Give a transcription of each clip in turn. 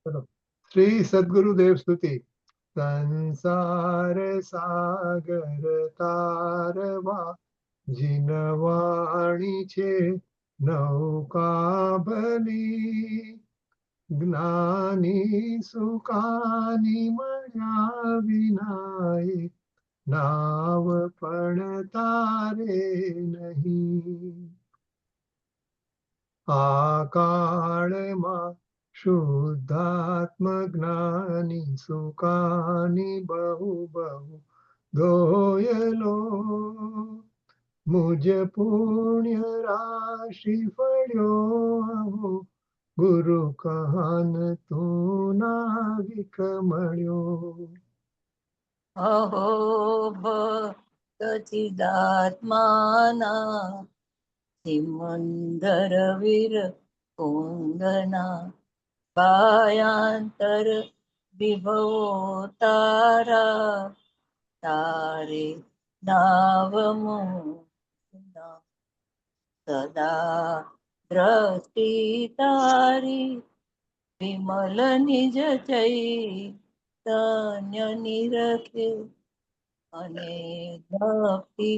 ચલો. શ્રી સદગુરુદેવ સ્તુતિ. સંસાર સાગર તારવા જીનવાણી છે નૌકા ભલી, જ્ઞાની સુકાની મળ્યા વિનાય નાવ પણ તારે નહીં. આ કાળમાં શુદ્ધાત્મ જ્ઞાની સુકાની બહુ બહુ દોયલો, મુજ પુણ્ય રાશિ ફળ્યો, ગુરુ કહન તું નાવિક મળ્યો. અહો ભક્તિદાત્માના સિમંદર વીર કુંદના, પાયાંતર વિભવો તારા, તારે નાવમુના સદા દ્રષ્ટિ તારી, વિમલ નિજ ચૈતન્ય નિરખે, અને ભક્તિ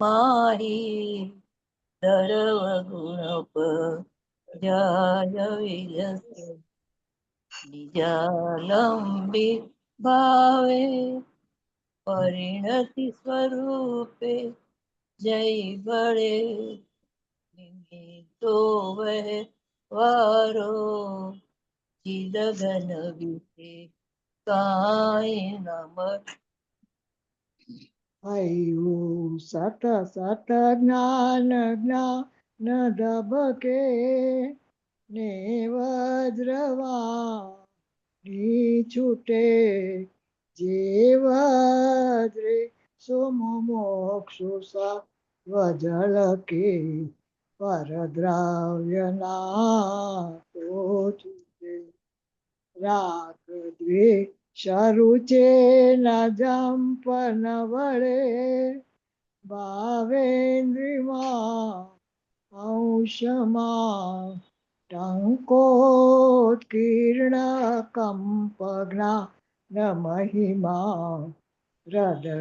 માહી સર્વ ગુણ જય વિલસે, નિજાલંબી ભાવે પરિણતિ સ્વરૂપે જય બળે, નિમિત્તો વહે વારો ચિદગન વિશે કાંઈ નમ. આવ્યું સત સત જ્ઞાન જ્ઞાન ધબકે ને વજ્રવાણી છૂટે, જે વજ્રે સોમ મોક્ષુ વજળકે, પરદ્રાવ્યના તો છૂટે. રાગ દ્વે શરુચે ન જંપન વળે, ભાવેન્દ્રિમાં અંશમાં ટંકોત્કીર્ણ કંપ જ્ઞાન મહિમા, હૃદય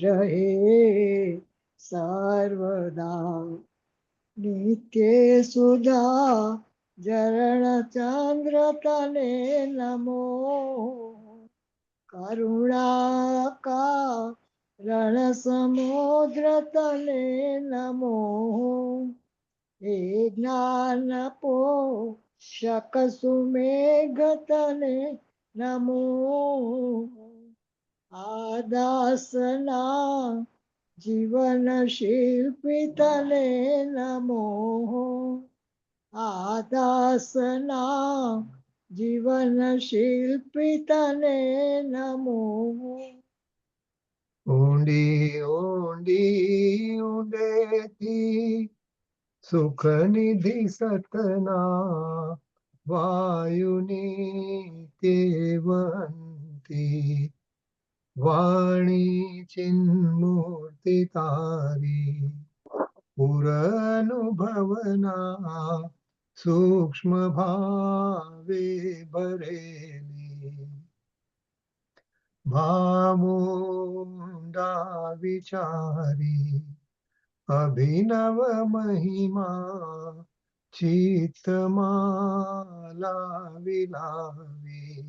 રહે સર્વદા. નિત્ય સુધા જરણ ચંદ્ર તને નમો, કરુણા રણ સમુદ્ર તને નમો, હે જ્ઞાન પોષક સુમેઘ તને નમો, આદાસના જીવન શિલ્પી તને નમો, આદાસના જીવન શિલ્પી તને નમો. ઊંડી ઊંડી ઊંડેથી સુખ નિધિ સતના, વાયુની કેવંતી વાણી ચિન્મૂર્તિ તારી, પુરનુભવના સૂક્ષ્મ ભાવે ભરેલી, ભામુંડા વિચારી અભિનવ મહિમા, ચિત્તમાં લાવી લાવી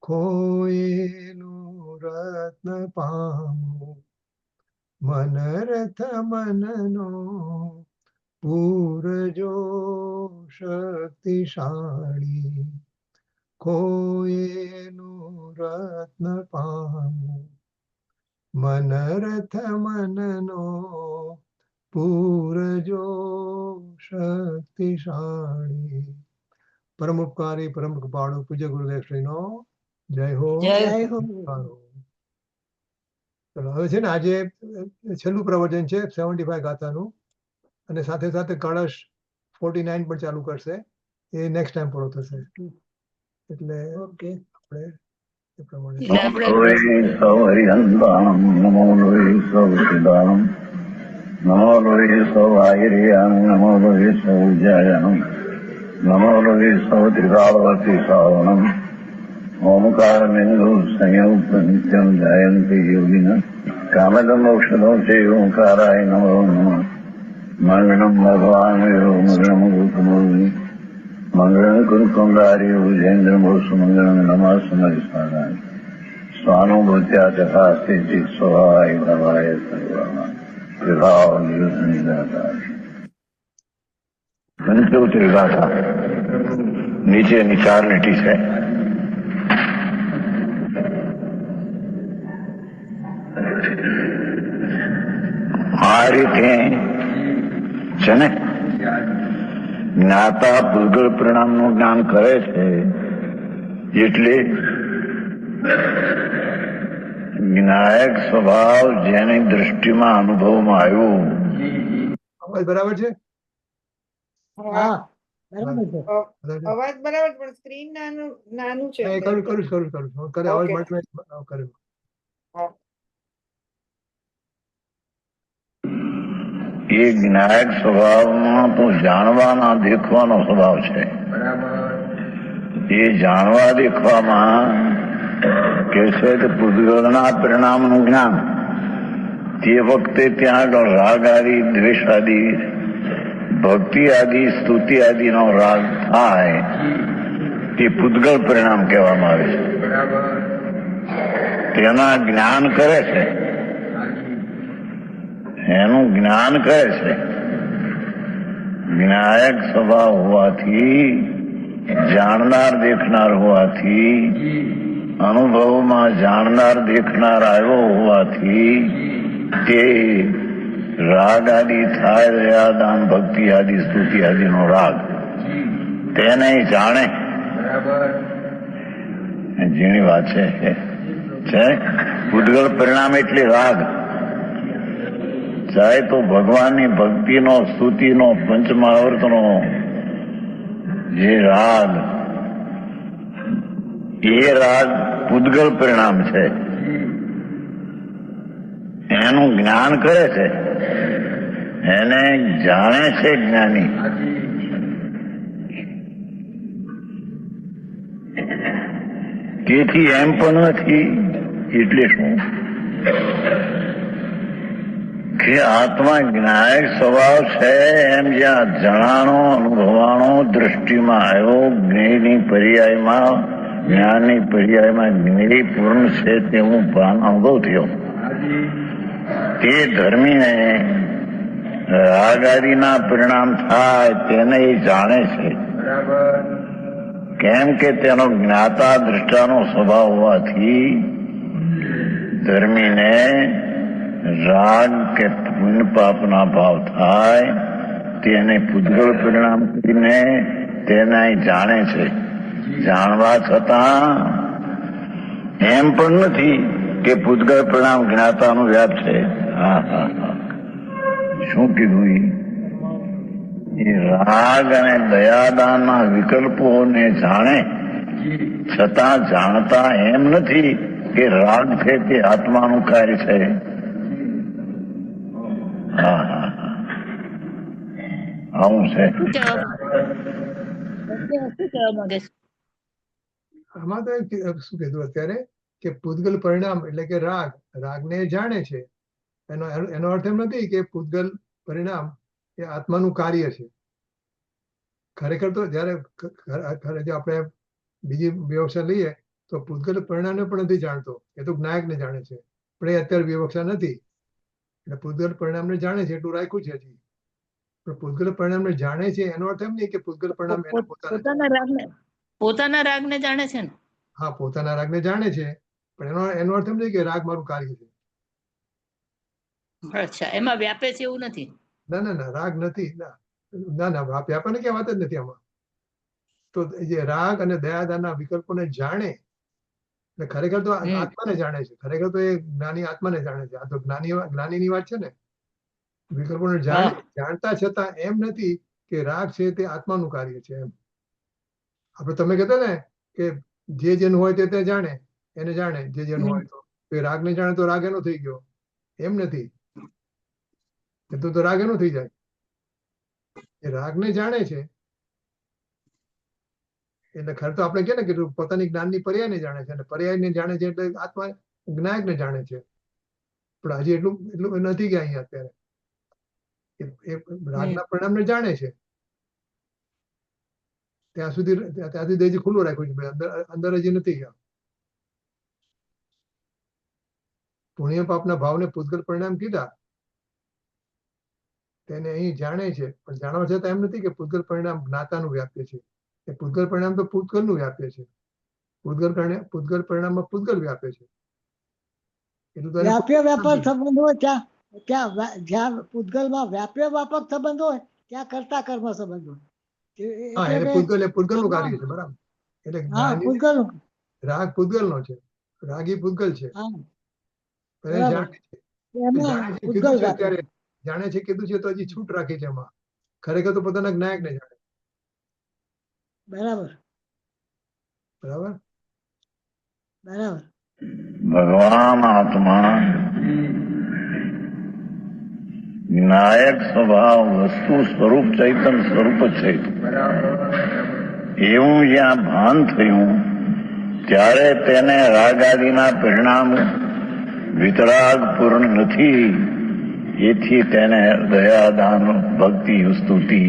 ખોયેલું રત્ન પામું, મનરથ મનનો પૂરજો શક્તિશાળી, ખોયેલું રત્ન પામું, મનરથ મનનો પૂરજો શક્તિશાળી. પરમ ઉપકારી પરમ કૃપાળુ પૂજ્ય ગુરુદેવ શ્રીનો જય હો. જય હો. ચલો, હવે છે ને આજે છેલ્લું પ્રવચન છે 75 ગાથાનું, અને સાથે સાથે કળશ 49 પણ ચાલુ કરશે. એ નેક્સ્ટ ટાઈમ પૂરો થશે, એટલે ઓકે આપણે એ પ્રમાણે નમો લોહી સૌ સિદ્ધાનમ, નમો લોહી સૌ આયર્યાન, નમો લોહી સૌ જયાનમ, नमो रविसौत्रिकावती सावनम ओमकार बिंदु संयुक्त नित्यम जयंती योगिन कामदमोक्षदो से ओंकाराय नमो नमः मंगलम भगवान मंगलम गुरुमूर्ति मंगलम गुरु कुंडारी उजेंद्र मोस मंगलम नमः समरिष्ठानाय स्वानुभूत्या तथा स्थिति स्वभावाय भवाय सर्वः विभाव निदाता पंचोत्तरी गाथा नीचे चार લીટી છે. આ રીતે છે ને જ્ઞાતા ભૂગોળ પરિણામનું જ્ઞાન કરે છે એટલે જ્ઞાયક સ્વભાવ જેની દ્રષ્ટિમાં અનુભવમાં આવ્યો. અવાજ બરાબર છે? હા બરાબર છે. અવાજ બરાબર પણ સ્ક્રીન નાનું નાનું છે. હા, એ કરું કરે અવાજ Okay. માટે કર્યું. એ જ્ઞાયક સ્વભાવમાં તો જાણવાના દેખવાનો સ્વભાવ છે. એ જાણવા દેખવામાં કે છે તે પૂતગલના પરિણામનું જ્ઞાન તે વખતે ત્યાં આગળ રાગ આદિ દ્વેષ આદિ ભક્તિ આદિ સ્તુતિ આદિનો રાગ થાય તે પૂતગલ પરિણામ કહેવામાં આવે છે. તેના જ્ઞાન કરે છે, એનું જ્ઞાન કરે છે. જ્ઞાયક સ્વભાવ હોવાથી જાણનાર દેખનાર હોવાથી અનુભવમાં જાણનાર દેખનાર આવ્યો હોવાથી તે રાગ આદિ થાય દયાદાન ભક્તિ આદિ સ્તુતિ આદિનો રાગ તેને જાણે. જેની વાત છે પૂતગલ પરિણામ એટલે રાગ. ચાહે તો ભગવાનની ભક્તિનો સ્તુતિનો પંચમહાવર્તનો જે રાગ એ રાગ પૂતગલ પરિણામ છે. એનું જ્ઞાન કરે છે, એને જાણે છે જ્ઞાની. તેથી એમ પણ નથી એટલે શું કે આત્મા જ્ઞાયક સ્વભાવ છે એમ જ્યાં જણાનો અનુભવાણો દ્રષ્ટિમાં આવ્યો જ્ઞેયની પર્યાયમાં જ્ઞાનની પર્યાયમાં જ્ઞેય પૂર્ણ છે તેવું ભાન અનુભવ થયો. તે ધર્મીને રાગાદિના પરિણામ થાય તેને એ જાણે છે. કેમ કે તેનો જ્ઞાતા દ્રષ્ટાનો સ્વભાવ હોવાથી ધર્મીને રાગ કે પુણ્ય પાપના ભાવ થાય તેને પૂતગલ પરિણામ કરીને તેને જાણે છે. જાણવા છતાં એમ પણ નથી કે પૂતગલ પરિણામ જ્ઞાતાનું વ્યાપ છે. શું કીધું? એ રાગ અને દયાદાનના વિકલ્પોને જાણે છતાં જાણતા એમ નથી કે રાગ છે તે આત્માનું કાર્ય છે. આવું છે. શું કહેવા માંગે છે? આમાં તો શું કીધું અત્યારે કે પૂતગલ પરિણામ એટલે કે રાગને જાણે છે. એનો અર્થ એમ નથી કે પૂતગલ પરિણામ એ આત્માનું કાર્ય છે. ખરેખર તો જયારે આપણે બીજી વિવક્ષા લઈએ તો પૂતગલ પરિણામને પણ નથી જાણતો, એ તો જ્ઞાયકને જાણે છે. પણ એ અત્યારે વિવક્ષા નથી. એટલે પૂતગલ પરિણામને જાણે છે એટલું રાખ્યું છે હજી. પણ પૂતગલ પરિણામને જાણે છે એનો અર્થ એમ નહીં કે પૂતગલ પરિણામ પોતાના રાગને જાણે છે ને. હા, પોતાના રાગને જાણે છે, પણ એનો અર્થ એમ નહીં કે રાગ મારું કાર્ય છે. અચ્છા, એમાં વ્યાપે છે એવું નથી. ના રાગ નથી. ના વ્યાપાને ક્યાં વાત જ નથી આમાં. તો જે રાગ અને દયાદાનના વિકલ્પોને જાણે એટલે ખરેખર તો આત્માને જાણે છે. ખરેખર તો એ જ્ઞાની આત્માને જાણે છે. આ તો જ્ઞાનીની વાત છે ને. વિકલ્પોને જાણતા છતાં એમ નથી કે રાગ છે તે આત્માનું કાર્ય છે. એમ આપણે તમે કહેતા ને કે જે જેનું હોય તે જાણે, એને જાણે જે જેનું હોય તો રાગને જાણે તો રાગ એનો થઈ ગયો. એમ નથી. એ તો રાગ એનો થઈ જાય. એ રાગને જાણે છે એટલે ખર તો આપણે કે ને કે પોતાની જ્ઞાનની પર્યાયને જાણે છે અને પર્યાયને જાણે છે એટલે આત્મા જ્ઞાયકને જાણે છે, પણ હજી એટલું એટલું નથી ગયા અહીંયા અત્યારે. એ રાગના પરિણામને જાણે છે ત્યાં સુધી હજી ખુલ્લું રાખ્યું છે, અંદર અંદર હજી નથી ગયા. પુણ્ય પાપના ભાવને પૂતગલ પરિણામ કીધા તેને અહીં જાણે છે, પણ જાણવા છતાં એમ નથી કે પૂતગલ પરિણામ જ્ઞાતાનું વ્યાપ્ય છે. એ પૂતગલ પરિણામ તો પૂતગલનું વ્યાપ્ય છે. પૂતગલ પરિણામમાં પૂતગલ વ્યાપ્ય છે. એટલું તો એને વ્યાપ્ય વ્યાપક સંબંધ હોય જ્યાં પૂતગલમાં વ્યાપ્ય વ્યાપક સંબંધ હોય ત્યાં કરતા કર્મ સંબંધ હોય. હા, એને પૂતગલનું કાર્ય છે, બરાબર. એટલે હા, પૂતગલ રાગ પૂતગલનો છે, રાગી પૂતગલ છે. એને જાણે છે, કીધું છે અત્યારે જાણે છે કીધું છે તો હજી છૂટ રાખી છે એમાં. ખરેખર તો પોતાના જ્ઞાયકને જાણે. બરાબર બરાબર. બરાબર. ભગવાન આત્મા નાયક સ્વભાવ વસ્તુ સ્વરૂપ ચૈતન સ્વરૂપ જ છે. એવું જ્યાં ભાન થયું ત્યારે તેને રાગ આદિના પરિણામ વિતરાગ પૂર્ણ નથી, એથી તેને દયાદાન ભક્તિ સ્તુતિ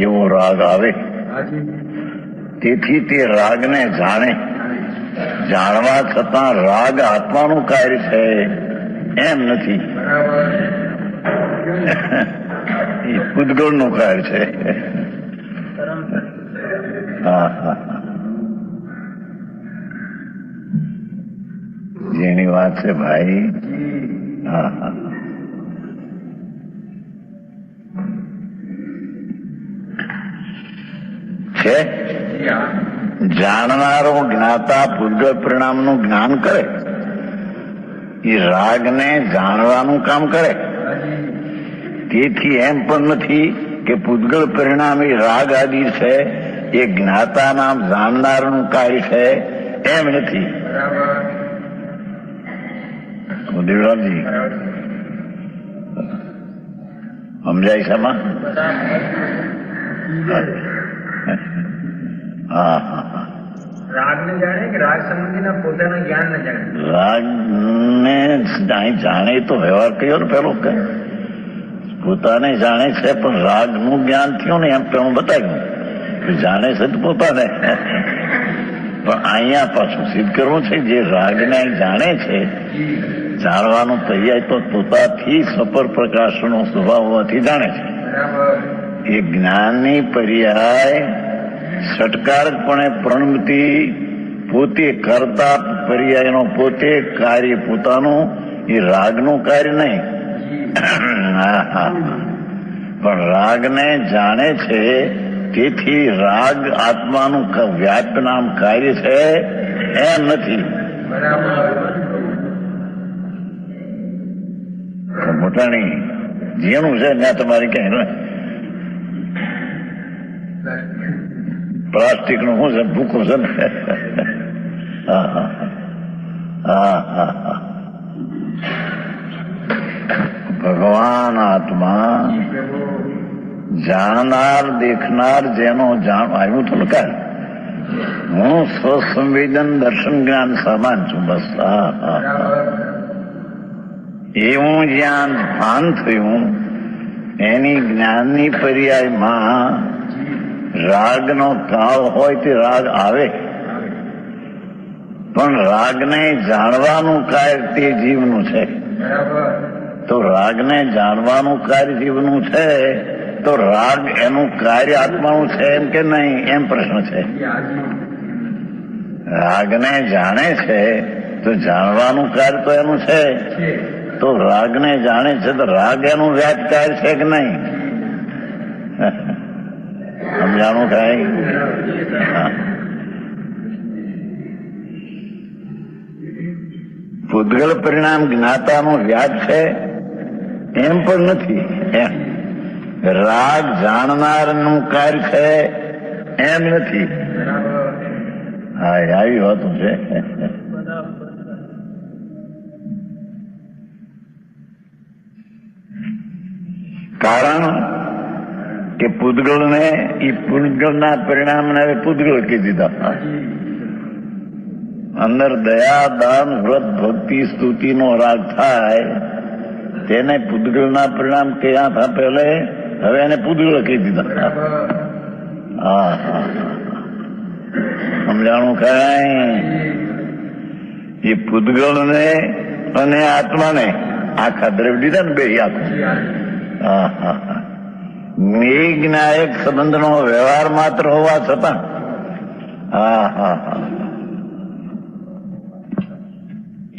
એવો રાગ આવે. તેથી તે રાગને જાણે. જાણવા છતાં રાગ આત્માનું કાર્ય છે એમ નથી, એ પૂતગલનું કાર્ય છે. હા હા, જેની વાત છે ભાઈ. હા હા, છે. જાણનારો જ્ઞાતા પૂતગલ પરિણામનું જ્ઞાન કરે, એ રાગને જાણવાનું કામ કરે. તેથી એમ પણ નથી કે પૂતગલ પરિણામ એ રાગ આદિ છે, એ જ્ઞાતાના જાણનારનું કાર્ય છે એમ નથી. દેવરામજી સમજાય છે માં? હા હા, રાગને જાણે કે રાગ સંબંધીના પોતાના જ્ઞાનને જાણે? રાગને જાણે તો વ્યવહાર કર્યો ને પેલો કે પોતાને જાણે છે, પણ રાગનું જ્ઞાન થયું ને એમ પેલું બતાવ્યું જાણે છે તો પોતાને. પણ અહીંયા પાછું સિદ્ધ કરવું છે જે રાગને જાણે છે, જાણવાનું તૈયાર તો પોતાથી સપર પ્રકાશનો સ્વભાવ હોવાથી જાણે છે. એ જ્ઞાનની પર્યાય સટકારકપણે પ્રણમતિ પોતે કરતા પર્યાયનો પોતે કાર્ય પોતાનું, એ રાગનું કાર્ય નહીં. પણ રાગને જાણે છે, તેથી રાગ આત્માનું વ્યાપનામ કાર્ય છે એમ નથી. મોટાણી જેનું છે ત્યાં તમારે ક્યાંય પ્લાસ્ટિક નું શું છે, ભૂખું છે ને. હા હા હા હા, ભગવાન આત્મા જાણનાર દેખનાર જેનો આવ્યું તો લખાય. હું સ્વસંવેદન દર્શન જ્ઞાન સમાન છું, બસ. હા હા, એવું જ્યાં ભાન થયું એની જ્ઞાનની પર્યાયમાં રાગનો કાળ હોય તે રાગ આવે, પણ રાગને જાણવાનું કાર્ય તે જીવનું છે. તો રાગને જાણવાનું કાર્ય જીવનું છે, તો રાગ એનું કાર્ય આત્માનું છે એમ કે નહીં, એમ પ્રશ્ન છે. રાગને જાણે છે તો જાણવાનું કાર્ય તો એનું છે, તો રાગને જાણે છે તો રાગ એનું વ્યાજ કાર્ય છે કે નહીં? સમજાણું કઈ? પૂતગલ પરિણામ જ્ઞાતાનું વ્યાજ છે એમ પણ નથી. એમ રાગ જાણનારનું કાર્ય છે એમ નથી. હા, આવી વાતો છે. કારણ કે કે પૂતગળને એ પૂતગળના પરિણામને હવે પૂતગળ કહી દીધા. અંદર દયા, દાન, વ્રત, ભક્તિ, સ્તુતિનો રાગ થાય તેને પૂતગળના પરિણામ ક્યાં હતા પહેલે, હવે એને પૂતગળ કહી દીધા. હા હા સમજાણું કઈ? એ પૂતગળને અને આત્માને આખા દ્રવ્ય દીધા ને બે આખું. હા હા હા જ્ઞાયક સંબંધનો વ્યવહાર માત્ર હોવા છતાં હા હા હા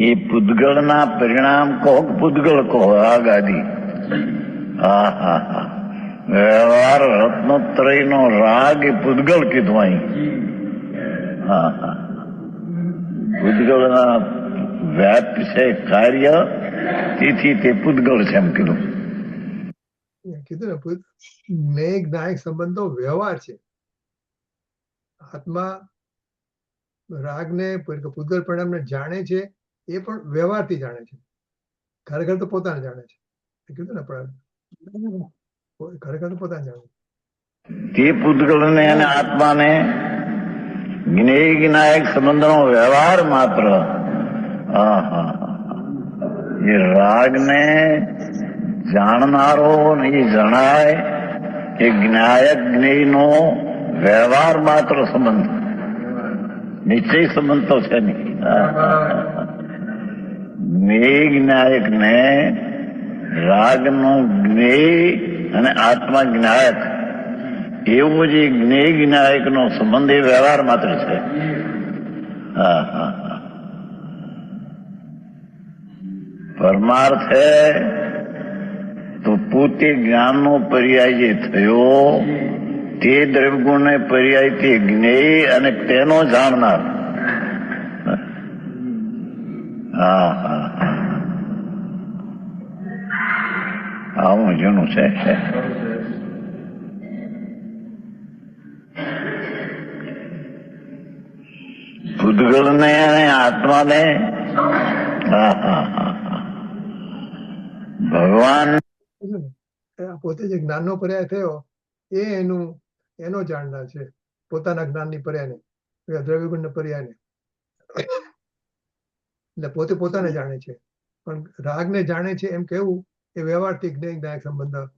એ પૂતગળના પરિણામ કહો, પૂતગળ કહો, આગાદી. હા હા હા વ્યવહાર રત્નોત્રયનો રાગ એ પૂતગળ કીધું અહીં. હા હા પૂતગળના વ્યાપ છે કાર્ય, તેથી તે પૂતગળ છે એમ કીધું. કીધું ને જ્ઞેય જ્ઞાયક સંબંધો વ્યવહાર છે. આત્મા રાગને પૂતગલ પરિણામને જાણે છે, એ પણ વ્યવહારથી જાણે છે. ખરેખર તો પોતાને જાણે છે. કીધું ને ખરેખર તો પોતાને જાણે તે પૂતગળને અને આત્માને જ્ઞેય જ્ઞાયક સંબંધનો વ્યવહાર માત્ર. હા હા એ રાગને જાણનારો એ જણાય કે જ્ઞાયક જ્ઞેયનો વ્યવહાર માત્ર સંબંધ, નિશ્ચય સંબંધ તો છે નહીં. જ્ઞેય જ્ઞાયક ને રાગનો જ્ઞેય અને આત્મા જ્ઞાયક એવો જે જ્ઞેય જ્ઞાયક નો સંબંધ એ વ્યવહાર માત્ર છે. હા હા હા પરમાર્થ છે તો પોતે જ્ઞાનનો પર્યાય જે થયો તે દ્રવ્યગુણને પર્યાય તે જ્ઞેય અને તેનો જાણનાર. હા હા આવું જૂનું છે. પૂતગળને અને આત્માને હા હા હા ભગવાન પોતે જે જ્ઞાનનો પર્યાય થયો એ એનો જાણનાર છે, પોતાના જ્ઞાનની પર્યાયને, દ્રવ્યગુણના પર્યાયને. એટલે પોતે પોતાને જાણે છે, પણ રાગને જાણે છે એમ કેવું એ વ્યવહારથી જ્ઞાયક સંબંધ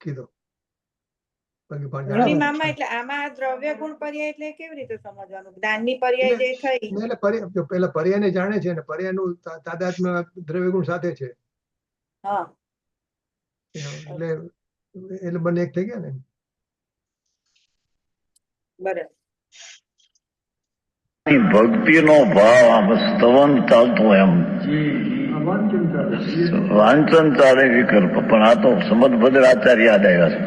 કીધો. મામા એટલે આમાં દ્રવ્ય ગુણ પર્યાય એટલે કેવી રીતે સમજવાનું? જ્ઞાનની પર્યાય જે થઈ એટલે પેલા પર્યાયને જાણે છે, અને પર્યાયનું તાદાત્મ્ય દ્રવ્યગુણ સાથે છે. હા એટલે બંને એક થઈ ગયા ને. બરાબર. ભક્તિનો ભાવ આમ સ્તવન ચાલતું એમ વાંચન ચાલે વિકલ્પ. પણ આ તો સમદભદ્ર આચાર્ય યાદ આવ્યા છે.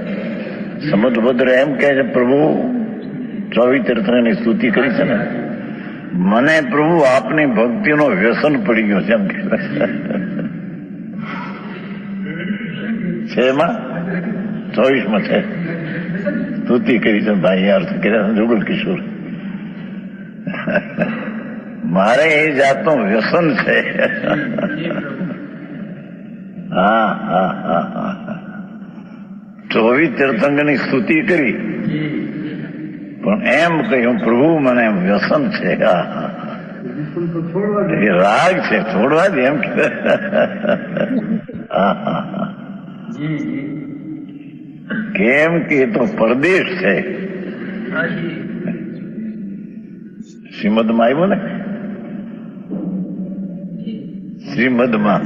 સમદભદ્ર એમ કે છે પ્રભુ 24 તીર્થની સ્તુતિ કરી છે ને, મને પ્રભુ આપની ભક્તિનો વ્યસન પડી ગયો છે એમ કે છે. એમાં 24 છે સ્તુતિ કરી છે ભાઈ અર્થ કર્યા જુગલ કિશોર. મારે એ જાતનું વ્યસન છે. હા હા હા હા 24 તીર્થંકરની સ્તુતિ કરી, પણ એમ કહ્યું પ્રભુ મને વ્યસન છે. હા હા એ રાગ છે, છોડવા દે એમ કે. હા હા હા કેમ કે એ તો પરદેશ છે. શ્રીમદમાં આવ્યું ને, શ્રીમદમાં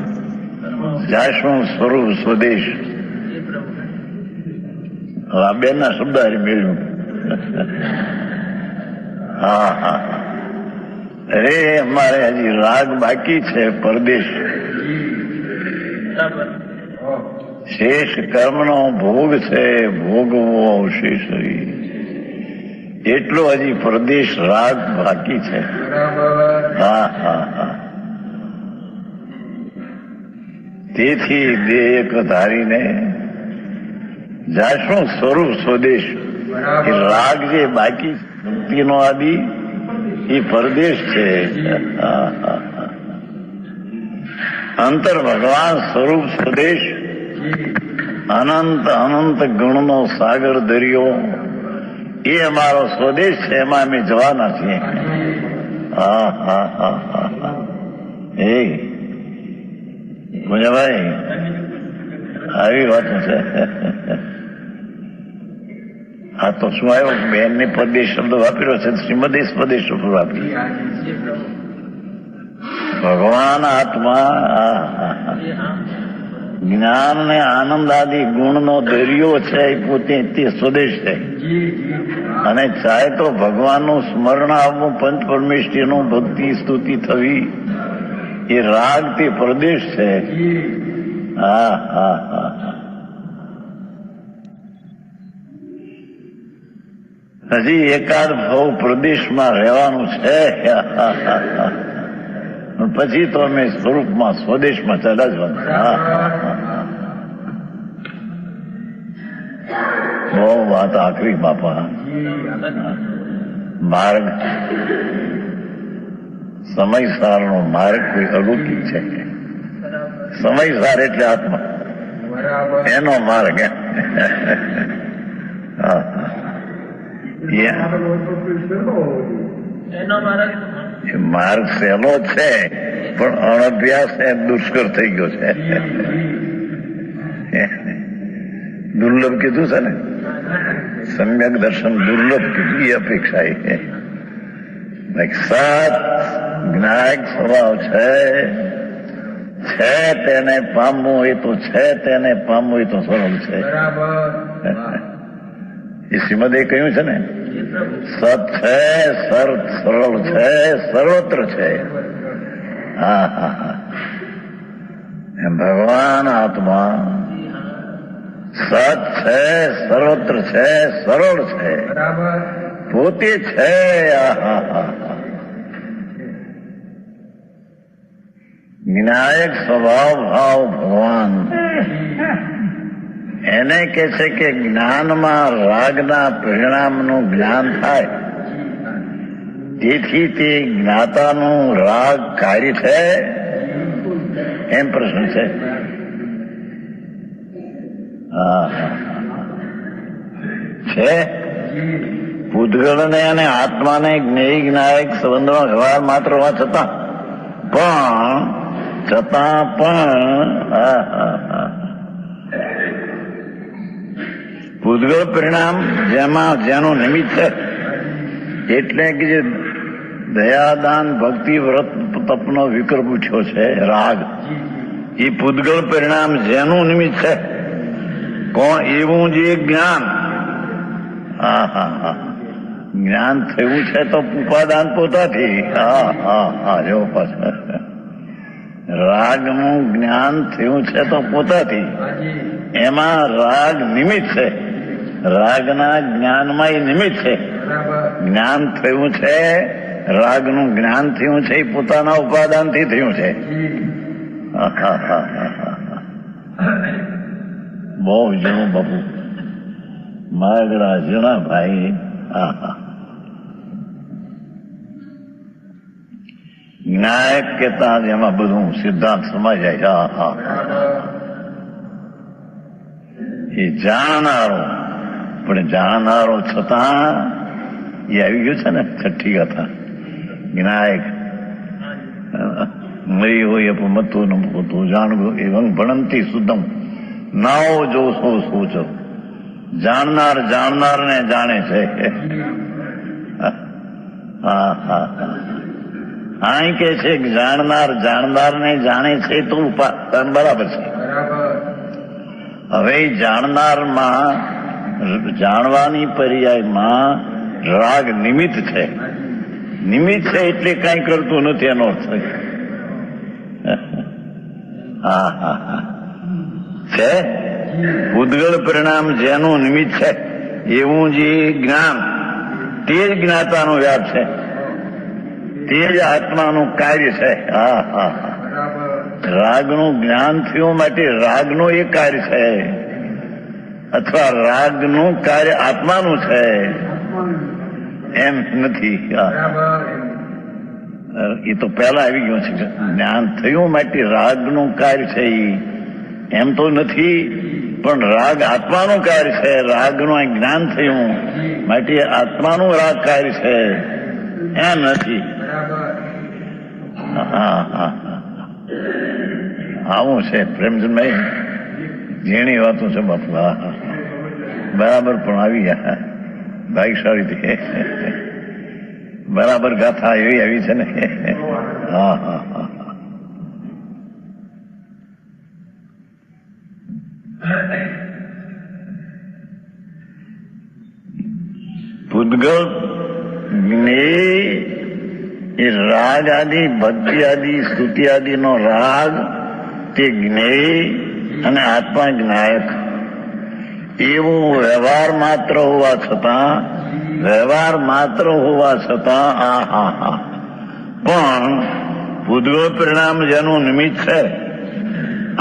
જાશું સ્વરૂપ સ્વદેશ. આ બે ના શબ્દ મેળવ્યું. હા હા અરે અમારે હજી રાગ બાકી છે, પરદેશ. શેષ કર્મનો ભોગ છે, ભોગવો શેષ એટલો હજી પરદેશ રાગ બાકી છે. હા હા હા તેથી દેહ એક ધારીને જાશું સ્વરૂપ સ્વદેશ. એ રાગ જે બાકી મુક્તિનો આદિ એ પરદેશ છે. અંતર ભગવાન સ્વરૂપ સ્વદેશ અનંત અનંત ગુણનો સાગર દરિયો એ અમારો સ્વદેશ છે, એમાં અમે જવાના છીએ. હા હા હા હા હા. એ ગુંજાભાઈ આવી વાતો છે. આ તો શું આવ્યો, બેનને પ્રદેશ શબ્દ વાપર્યો છે, શ્રીમદેશ પ્રદેશ શબ્દ વાપર્યો. ભગવાન આત્મા જ્ઞાન ને આનંદ આદિ ગુણનો દરિયો છે, એ પોતે તે સ્વદેશ છે. અને ચાહે તો ભગવાનનું સ્મરણ આવવું, પંચ પરમેશ્વરીનું ભક્તિ સ્તુતિ થવી, એ રાગ તે પ્રદેશ છે. હા હા હા. હજી એકાદ ભાવ પ્રદેશમાં રહેવાનું છે, પછી તો અમે સ્વરૂપમાં સ્વદેશમાં ચલા જવાનું. બહુ વાત આખરી બાપા. માર્ગ સમયસારનો માર્ગ કોઈ અલૌકિક છે. સમયસાર એટલે આત્મા, એનો માર્ગ. માર્ગ સહેલો છે, પણ અણઅભ્યાસ એ દુષ્કર થઈ ગયો છે. દુર્લભ કીધું છે ને, સમ્યક દર્શન દુર્લભ કીધું, એ અપેક્ષા એ સત જ્ઞાયક સ્વભાવ છે તેને પામવું હોય તો છે, તેને પામવું હોય તો સરળ છે. એ શ્રીમદે કહ્યું છે ને, સત છે, સરળ છે, સર્વત્ર છે. હા હા હા. ભગવાન આત્મા સત છે, સર્વત્ર છે, સરળ છે, પોતે છે. જ્ઞાયક સ્વભાવ ભાવ ભગવાન એને કે છે કે જ્ઞાનમાં રાગના પરિણામનું જ્ઞાન થાય, તેથી તે જ્ઞાતાનું રાગ કાર્ય છે, એમ પ્રશ્ન છે. છે પૂતગળને અને આત્માને જ્ઞેય જ્ઞાયક સંબંધનો વ્યવહાર માત્ર હોવા છતાં પૂતગળ પરિણામ જેનું નિમિત્ત છે, એટલે કે જે દયાદાન ભક્તિ વ્રત તપનો વિકલ્પ ઉઠ્યો છે રાગ, એ પૂતગળ પરિણામ જેનું નિમિત્ત છે, કોણ એવું જે જ્ઞાન. હા હા હા. જ્ઞાન થયું છે તો ઉપાદાન પોતાથી. હા હા હા. જો પાછળ રાગનું જ્ઞાન થયું છે તો પોતાથી, એમાં રાગ નિમિત્ત છે. રાગના જ્ઞાનમાં એ નિમિત્ત છે. જ્ઞાન થયું છે, રાગનું જ્ઞાન થયું છે, એ પોતાના ઉપાદાનથી થયું છે. બહુ જણું બાપુ, માગડા જણા ભાઈ. જ્ઞાયક કેતા એમાં બધું સિદ્ધાંત સમાઈ જાય. એ જાણનારો, પણ જાણનારો છતાં એ આવી ગયું છે ને છઠ્ઠી કથા. જ્ઞાયક મરી હોય મતું નમતું જાણવું એવં ભણંતી શુદ્ધમ નાઓ જો સો સૂચો. જાણનાર ને જાણે છે. હા હા. અહીં કે છે કે જાણનાર ને જાણે છે તો ઉપાદાન બરાબર છે. હવે જાણનારમાં જાણવાની પર્યાયમાં રાગ નિમિત્ત છે. નિમિત્ત છે એટલે કઈ કરતું નથી, એનો અર્થ. હા હા હા. છે ઉદ્ગળ પરિણામ જેનું નિમિત્ત છે, એવું જે જ્ઞાન, તે જ જ્ઞાતાનો વ્યાપ છે, તે જ આત્માનું કાર્ય છે. હા હા હા. રાગનું જ્ઞાન થયું માટે રાગનું એ કાર્ય છે, અથવા રાગનું કાર્ય આત્માનું છે, એમ નથી. એ તો પહેલા આવી ગયું છે. જ્ઞાન થયું માટે રાગનું કાર્ય છે, એમ તો નથી. પણ રાગ આત્માનું કાર્ય છે. રાગનું જ્ઞાન થયું માટે આત્માનું રાગ કાર્ય છે, એમ નથી. આવું છે પ્રેમચંદભાઈ, ઝીણી વાતો છે બાપુ. બરાબર પણ આવી ગયા ભાગ્યશાળી, બરાબર ગાથા એવી આવી છે ને. હા હા હા. પૂતગલ જ્ઞેય એ રાગ આદિ, ભક્તિ આદિ, સ્તુતિ આદિનો રાગ તે જ્ઞેય અને આત્મા જ્ઞાયક એવું વ્યવહાર માત્ર હોવા છતાં, પણ પૂતગલ પરિણામ જેનું નિમિત્ત છે,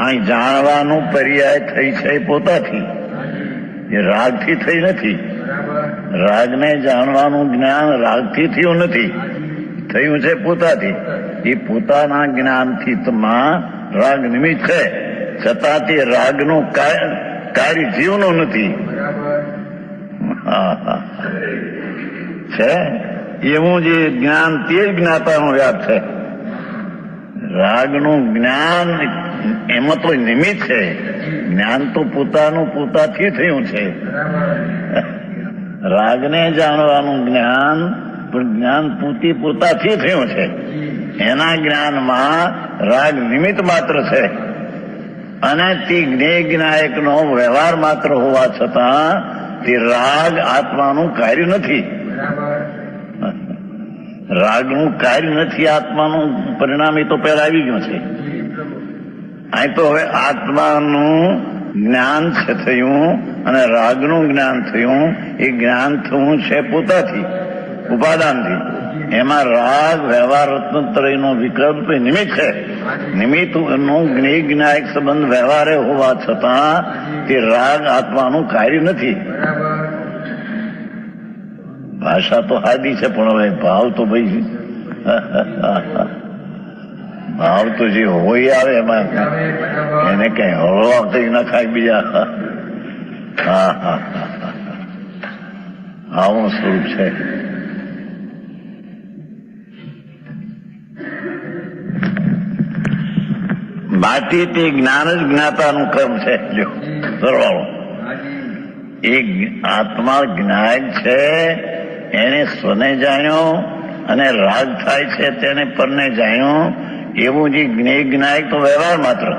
અહીં જાણવાનું પર્યાય થઈ છે પોતાથી, એ રાગથી થઈ નથી. રાગને જાણવાનું જ્ઞાન રાગથી થયું નથી, થયું છે પોતાથી. એ પોતાના જ્ઞાનથી રાગ નિમિત્ત છે, છતાં તે રાગનું કાર્ય જીવનું નથી. છે એવું જે જ્ઞાન તે જ જ્ઞાતાનો વ્યાપ છે. રાગનું જ્ઞાન એમાં તો નિમિત્ત છે, જ્ઞાન તો પોતાનું પોતાથી થયું છે. રાગને જાણવાનું જ્ઞાન પણ જ્ઞાન પોતાથી થયું છે. એના જ્ઞાનમાં રાગ નિમિત્ત માત્ર છે અને તે જ્ઞેય જ્ઞાયકનો વ્યવહાર માત્ર હોવા છતાં તે રાગ આત્માનું કાર્ય નથી. રાગનું કાર્ય નથી, આત્માનું પરિણામ એ તો પહેલા આવી ગયું છે. અહીં તો હવે આત્માનું જ્ઞાન છે થયું અને રાગનું જ્ઞાન થયું. એ જ્ઞાન થયું છે પોતાથી, ઉપાદાનથી. એમાં રાગ વ્યવહાર રત્નત્રયનો વિકલ્પ નિમિત્ત છે. નિમિત્તનું જ્ઞેય જ્ઞાયક સંબંધ વ્યવહારે હોવા છતાં તે રાગ આત્માનું કાર્ય નથી. ભાષા તો હાદી છે, પણ હવે ભાવ તો ભાઈ ભાવ તો જે હોય આવે એમાં એને કઈ હળવા થઈ ના ખાય બીજા. હા હા આવું સ્વરૂપ છે. બાકી તે જ્ઞાન જ જ્ઞાતાનું કર્મ છે. જો સરવાળો એ આત્મા જ્ઞાયક છે, એને સ્વને જાણ્યો અને રાગ થાય છે તેને પરને જાણ્યો. એવું જે જ્ઞેય જ્ઞાયક તો વ્યવહાર માત્ર,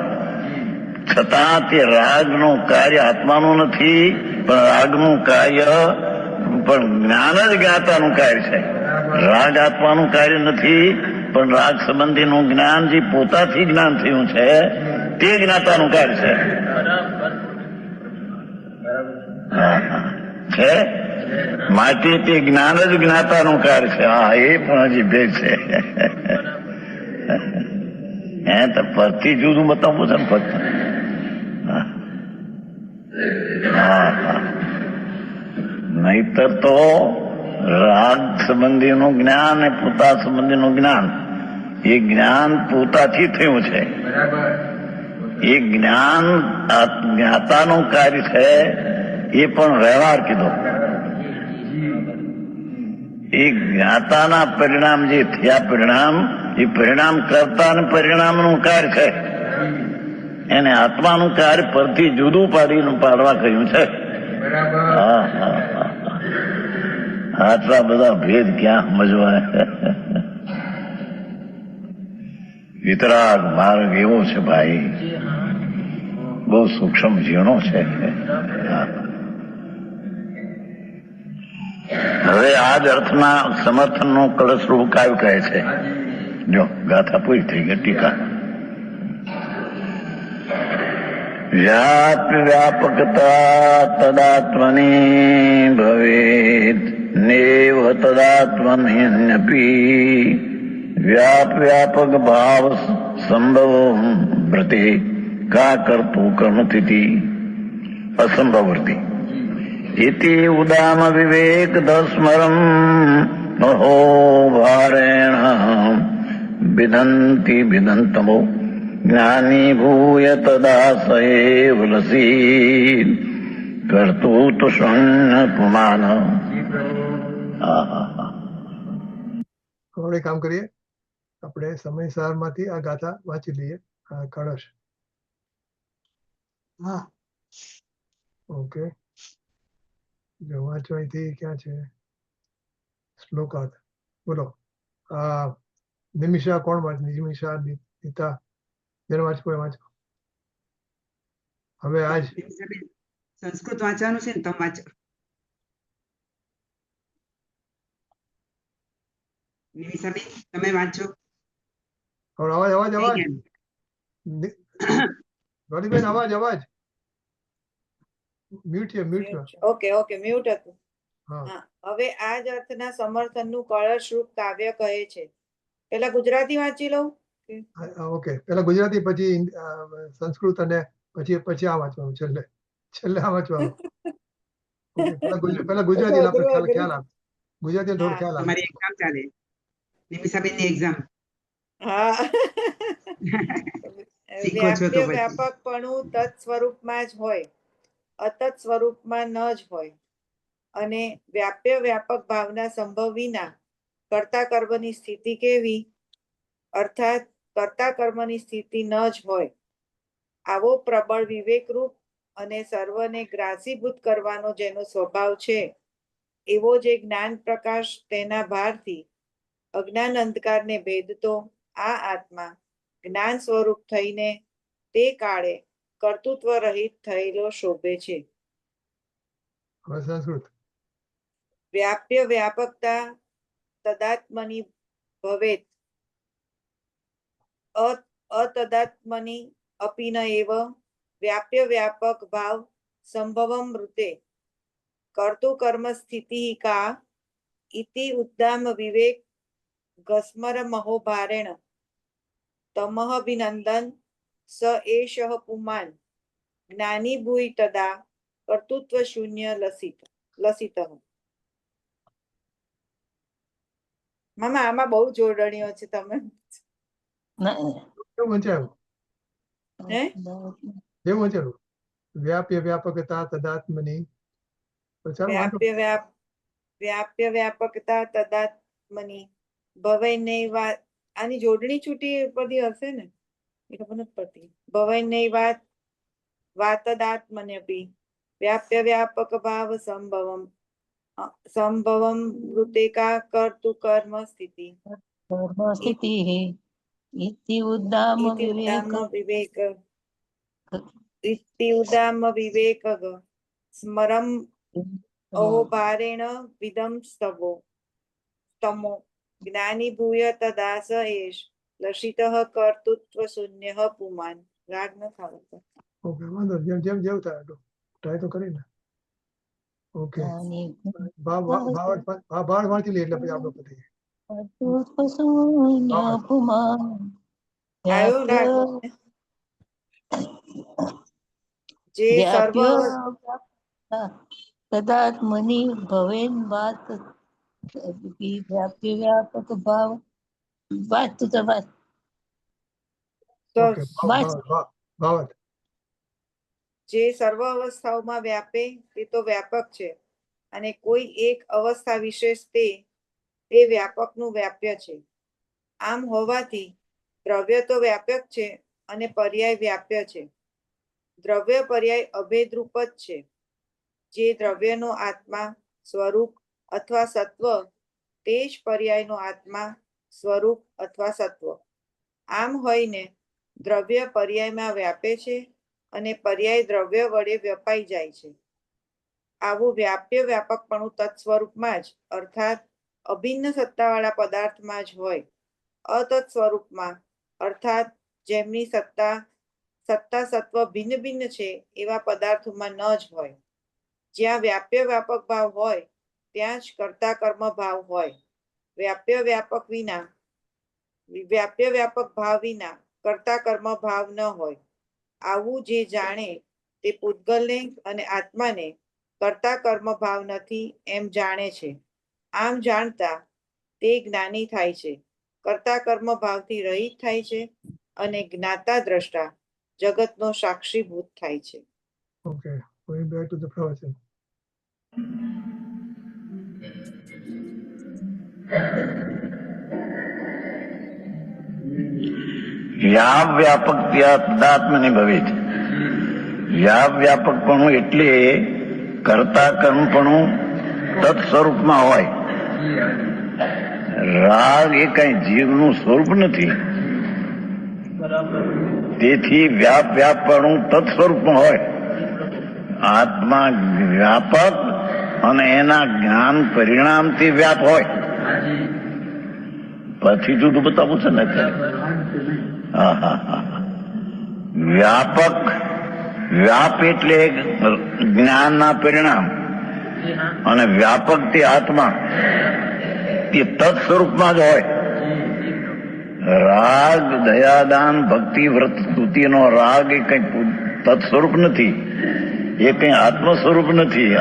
છતાં તે રાગનું કાર્ય આત્માનું નથી, પણ રાગનું કાર્ય પણ જ્ઞાન જ જ્ઞાતાનું કાર્ય છે. રાગ આત્માનું કાર્ય નથી, પણ રાગ સંબંધીનું જ્ઞાન જે પોતાથી જ્ઞાન થયું છે તે જ્ઞાતાનું કાર્ય છે. છે માટે તે જ્ઞાન જ જ્ઞાતાનું કાર્ય છે. હા, એ પણ હજી ભેદ છે. હે તો પરથી જુદું બતાવવું છે ને ફક્ત. નહીતર તો રાગ સંબંધીનું જ્ઞાન અને પોતા સંબંધીનું જ્ઞાન, એ જ્ઞાન પોતાથી થયું છે. એ જ્ઞાન જ્ઞાતાનું કાર્ય છે, એ પણ વ્યવહાર કીધો. એ જ્ઞાતાના પરિણામ જે થયા, પરિણામ એ પરિણામ કરતા અને પરિણામનું કાર્ય છે. એને આત્માનું કાર્ય પરથી જુદું પાડવા કહ્યું છે. આટલા બધા ભેદ ક્યાં સમજવા? વિતરાગ માર્ગ એવો છે ભાઈ, બહુ સૂક્ષ્મ ઝીણો છે. હવે આ જ અર્થમાં સમર્થનનો કળશરૂપ કાવ્ય કહે છે. જો ગાથા પૂરી થઈ ગઈ. ટીકા વ્યાપકતા તદાત્મની ભવેત નેવ તદાત્મન્યપી વ્યાપક ભાવ સંભવ વ્રતે કા કરતું કર્મતિથિ અસંભવર્તી ઇતિ ઉદામ વિવેક દસ્મરમ અહો ભારેણ બિદંતી બિદંતમો જ્ઞાની ભૂય તદા સએવ લસી કર્તૃત્વ શૂન્ય પુમાન. આપણે કામ કરીએ, આપણે સમયસારમાંથી આ ગાથા વાંચી લઈએ. આ કળશ. હા ઓકે, જો વાંચો અહીંથી ક્યાં છે શ્લોકાર્થ. બોલો. નિમિષા કોણ વાંચ? નિમિષા, નીતા, જેને વાંચવું હોય વાંચો. હવે આજ સંસ્કૃત વાંચવાનું છે ને, તમે વાંચો. નિમિષાબેન તમે વાંચો. હવે અવાજ અવાજ થઈ અવાજ ગયા. ગોરીબેન, અવાજ અવાજ મ્યુટ છે, મ્યુટ છે. ઓકે ઓકે, મ્યુટ હતું. હા, હા, હવે આ જ અર્થના સમર્થનનું કળશરૂપ કાવ્ય કહે છે. પેલા ગુજરાતી વાંચી લઉં. ઓકે. પેલા ગુજરાતી, પછી સંસ્કૃત, અને પછી આ વાંચવાનું છેલ્લે. છેલ્લે આ વાંચવાનું. ઓકે, પેલા ગુજરાતી આપણે ખ્યાલ આવે. ગુજરાતી થોડો હા. ખ્યાલ આવે. તમારી એક્ઝામ ચાલે, નિમિષાબેન ની એક્ઝામ. હા. શીખો છો તો વ્યાપ્ય પછી. વ્યાપકપણું તત્ સ્વરૂપમાં જ હોય, અતત સ્વરૂપમાં ન જ હોય. અને વ્યાપ્ય વ્યાપક ભાવના સંભવ વિના કર્તા કર્મની સ્થિતિ કેવી? અર્થાત કર્તા કર્મની સ્થિતિ ન જ હોય. આવો પ્રબળ વિવેકરૂપ અને સર્વને ગ્રાસીભૂત કરવાનો જેનો સ્વભાવ છે, એવો જે જ્ઞાન પ્રકાશ તેના ભારથી અજ્ઞાન અંધકારને ભેદતો આ આત્મા જ્ઞાન સ્વરૂપ થઈને તે કાળે કર્તૃત્વ રહિત થયેલો શોભે છે. હવે સંસ્કૃત. વ્યાપ્ય વ્યાપકતા તદાત્મની ભવેત, અતદાત્મની અપી ન એવ વ્યાપ્ય વ્યાપક ભાવ સંભવમ ઋતે કર્તુ કર્મ સ્થિતિ કા ઇતિ ઉદ્દામ વિવેક ગસ્મર મહોભારેણ તમઃભિનંદન સ એષ પુમાન જ્ઞાની ભૂય તદા કર્તૃત્વ શૂન્ય લસિત. મામા આમાં બહુ જોડણીઓ છે. તમે કેવું વંચાયું? હે? કેવું વંચાયું? વ્યાપ્ય વ્યાપકતા તદાત્મની. ચાલો વાંચો. વ્યાપ્ય વ્યાપકતા તદાત્મની ભવય નૈવાત. આની જોડણી છૂટી બધી હશે ને, એ ખબર નથી પડતી. ભવય નૈવાત વાતદાત્મન્યપી વ્યાપ્ય વ્યાપક ભાવ સંભવમ વૃત્તિકા કર્તુ કર્મ સ્થિતિ સ્થિતિः ઇતિ ઉદ્દામ ઇતિ વિવેક ઉદ્દામ વિવેક સ્મરમ અહોભારેણ વિદમ તમો જ્ઞાની ભૂય તદા સ એષ લસિત કર્તૃત્વ શૂન્ય પુમાન. રાગ ન ખાવતો. ઓકે, વાંધો નહીં. જેમ જેમ થાય એટલું ટ્રાય તો કરીને. ઓકે, ભાવ વાંચી લે એટલે પછી આપણે પતી જાય. આવ્યો રાગ? જે સર્વ તદાત્મની ભવેન વાત વ્યાપ્ય વ્યાપક ભાવ. વાત તું તો વાત. ઓકે, ભાવત. જે સર્વ અવસ્થાઓમાં વ્યાપે તે તો વ્યાપક છે, અને કોઈ એક અવસ્થા વિશેષ તે વ્યાપકનું વ્યાપ્ય છે. આમ હોવાથી દ્રવ્ય તો વ્યાપક છે અને પર્યાય વ્યાપ્ય છે. દ્રવ્ય પર્યાય અભેદરૂપ જ છે. જે દ્રવ્યનો આત્મા સ્વરૂપ અથવા સત્વ, તે જ પર્યાયનો આત્મા સ્વરૂપ અથવા સત્વ. આમ હોઈને દ્રવ્ય પર્યાયમાં વ્યાપે છે અને પર્યાય દ્રવ્ય વડે વ્યાપાઈ જાય છે. આવું વ્યાપ્ય વ્યાપકપણું તત્સ્વરૂપમાં જ અર્થાત અભિન્ન સત્તાવાળા પદાર્થમાં જ હોય. અતત સ્વરૂપમાં અર્થાત જેમની સત્તા સત્વ ભિન્ન ભિન્ન છે એવા પદાર્થોમાં ન જ હોય. જ્યાં વ્યાપ્ય વ્યાપક ભાવ હોય ત્યાં જ કર્તા કર્મ ભાવ હોય. વ્યાપ્ય વ્યાપક ભાવ વિના કર્તા કર્મ ભાવ ન હોય. આવું જે જાણે તે પૂતગલને અને આત્માને કર્તા કર્મ ભાવ નથી એમ જાણે છે. આમ જાણતા તે જ્ઞાની થાય છે, કર્તા કર્મ ભાવથી રહિત થાય છે અને જ્ઞાતા દ્રષ્ટા જગતનો સાક્ષીભૂત થાય છે. Okay, going back to the પ્રવચન. વ્યાપ વ્યાપક તદાત્મને ભવે છે. વ્યાપ વ્યાપકપણું એટલે કરતા કર્મપણું તત્સ્વરૂપમાં હોય. રાગ એ કઈ જીવનું સ્વરૂપ નથી, તેથી વ્યાપ વ્યાપપણું તત્સ્વરૂપમાં હોય. આત્મા વ્યાપક અને એના જ્ઞાન પરિણામથી વ્યાપ હોય. પછી જુદું બતાવું છે ને. હા હા હા. વ્યાપક વ્યાપ એટલે જ્ઞાનના પરિણામ અને વ્યાપક તે આત્મા એ તત્સ્વરૂપમાં જ હોય. રાગ દયાદાન ભક્તિ વ્રત સ્તુતિનો રાગ એ કઈ તત્સ્વરૂપ નથી, એ કઈ આત્મ સ્વરૂપ નથી.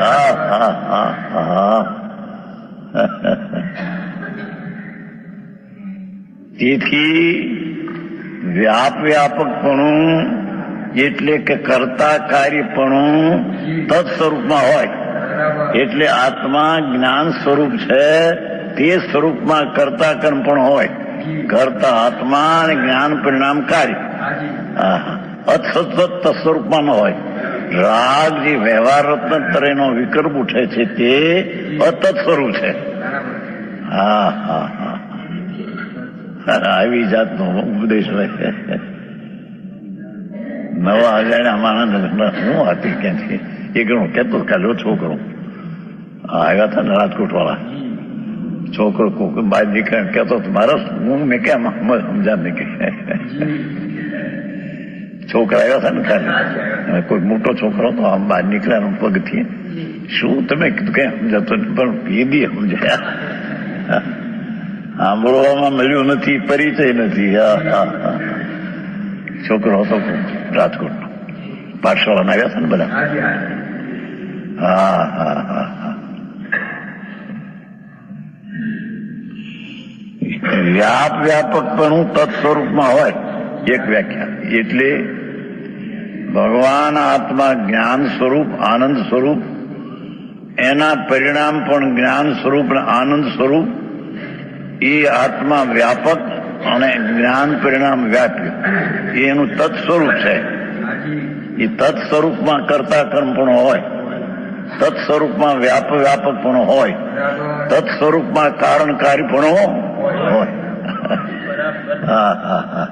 તેથી વ્યાપ વ્યાપકપણું એટલે કે કરતા કાર્યપણું તત્સ્વરૂપમાં હોય. એટલે આત્મા જ્ઞાન સ્વરૂપ છે, તે સ્વરૂપમાં કરતા કર્મ પણ હોય. કરતા આત્મા અને જ્ઞાન પરિણામ કાર્ય અસત સ્વરૂપમાં ન હોય. રાગ જે વ્યવહાર રત્નત્રયનો વિકલ્પ ઉઠે છે તે અતત સ્વરૂપ છે. હા હા હા. આવી જાતનો ઉપદેશ હોય. નવા અજાણ્યા માણસ હું હતી ક્યાંથી એ ઘણું કેતો કાલે છોકરો આવ્યા હતા ને રાજકોટ વાળા છોકરો બહાર નીકળે કેતો મારા હું મેં કેમ સમજા નહીં કે છોકરા આવ્યા હતા ને કાલે કોઈ મોટો છોકરો તો આમ બહાર નીકળ્યા પગથી શું તમે કીધું કઈ સમજાતો પણ એ બી સમજાયા. સાંભળવામાં મળ્યું નથી, પરિચય નથી. છોકરો હતો રાજકોટ પાઠશાળામાં આવ્યા હતા ને બધા. હા હા હા હા. વ્યાપ વ્યાપકપણું તત્સ્વરૂપમાં હોય એક વ્યાખ્યા. એટલે ભગવાન આત્મા જ્ઞાન સ્વરૂપ આનંદ સ્વરૂપ, એના પરિણામ પણ જ્ઞાન સ્વરૂપ અને આનંદ સ્વરૂપ. એ આત્મા વ્યાપક અને જ્ઞાન પરિણામ વ્યાપ્ય એનું તત્સ્વરૂપ છે. એ તત્સ્વરૂપમાં કરતા કર્મ પણ હોય, તત્સ્વરૂપમાં વ્યાપક પણ હોય, તત્સ્વરૂપમાં કારણ કાર્ય પણ હોય. હા હા હા.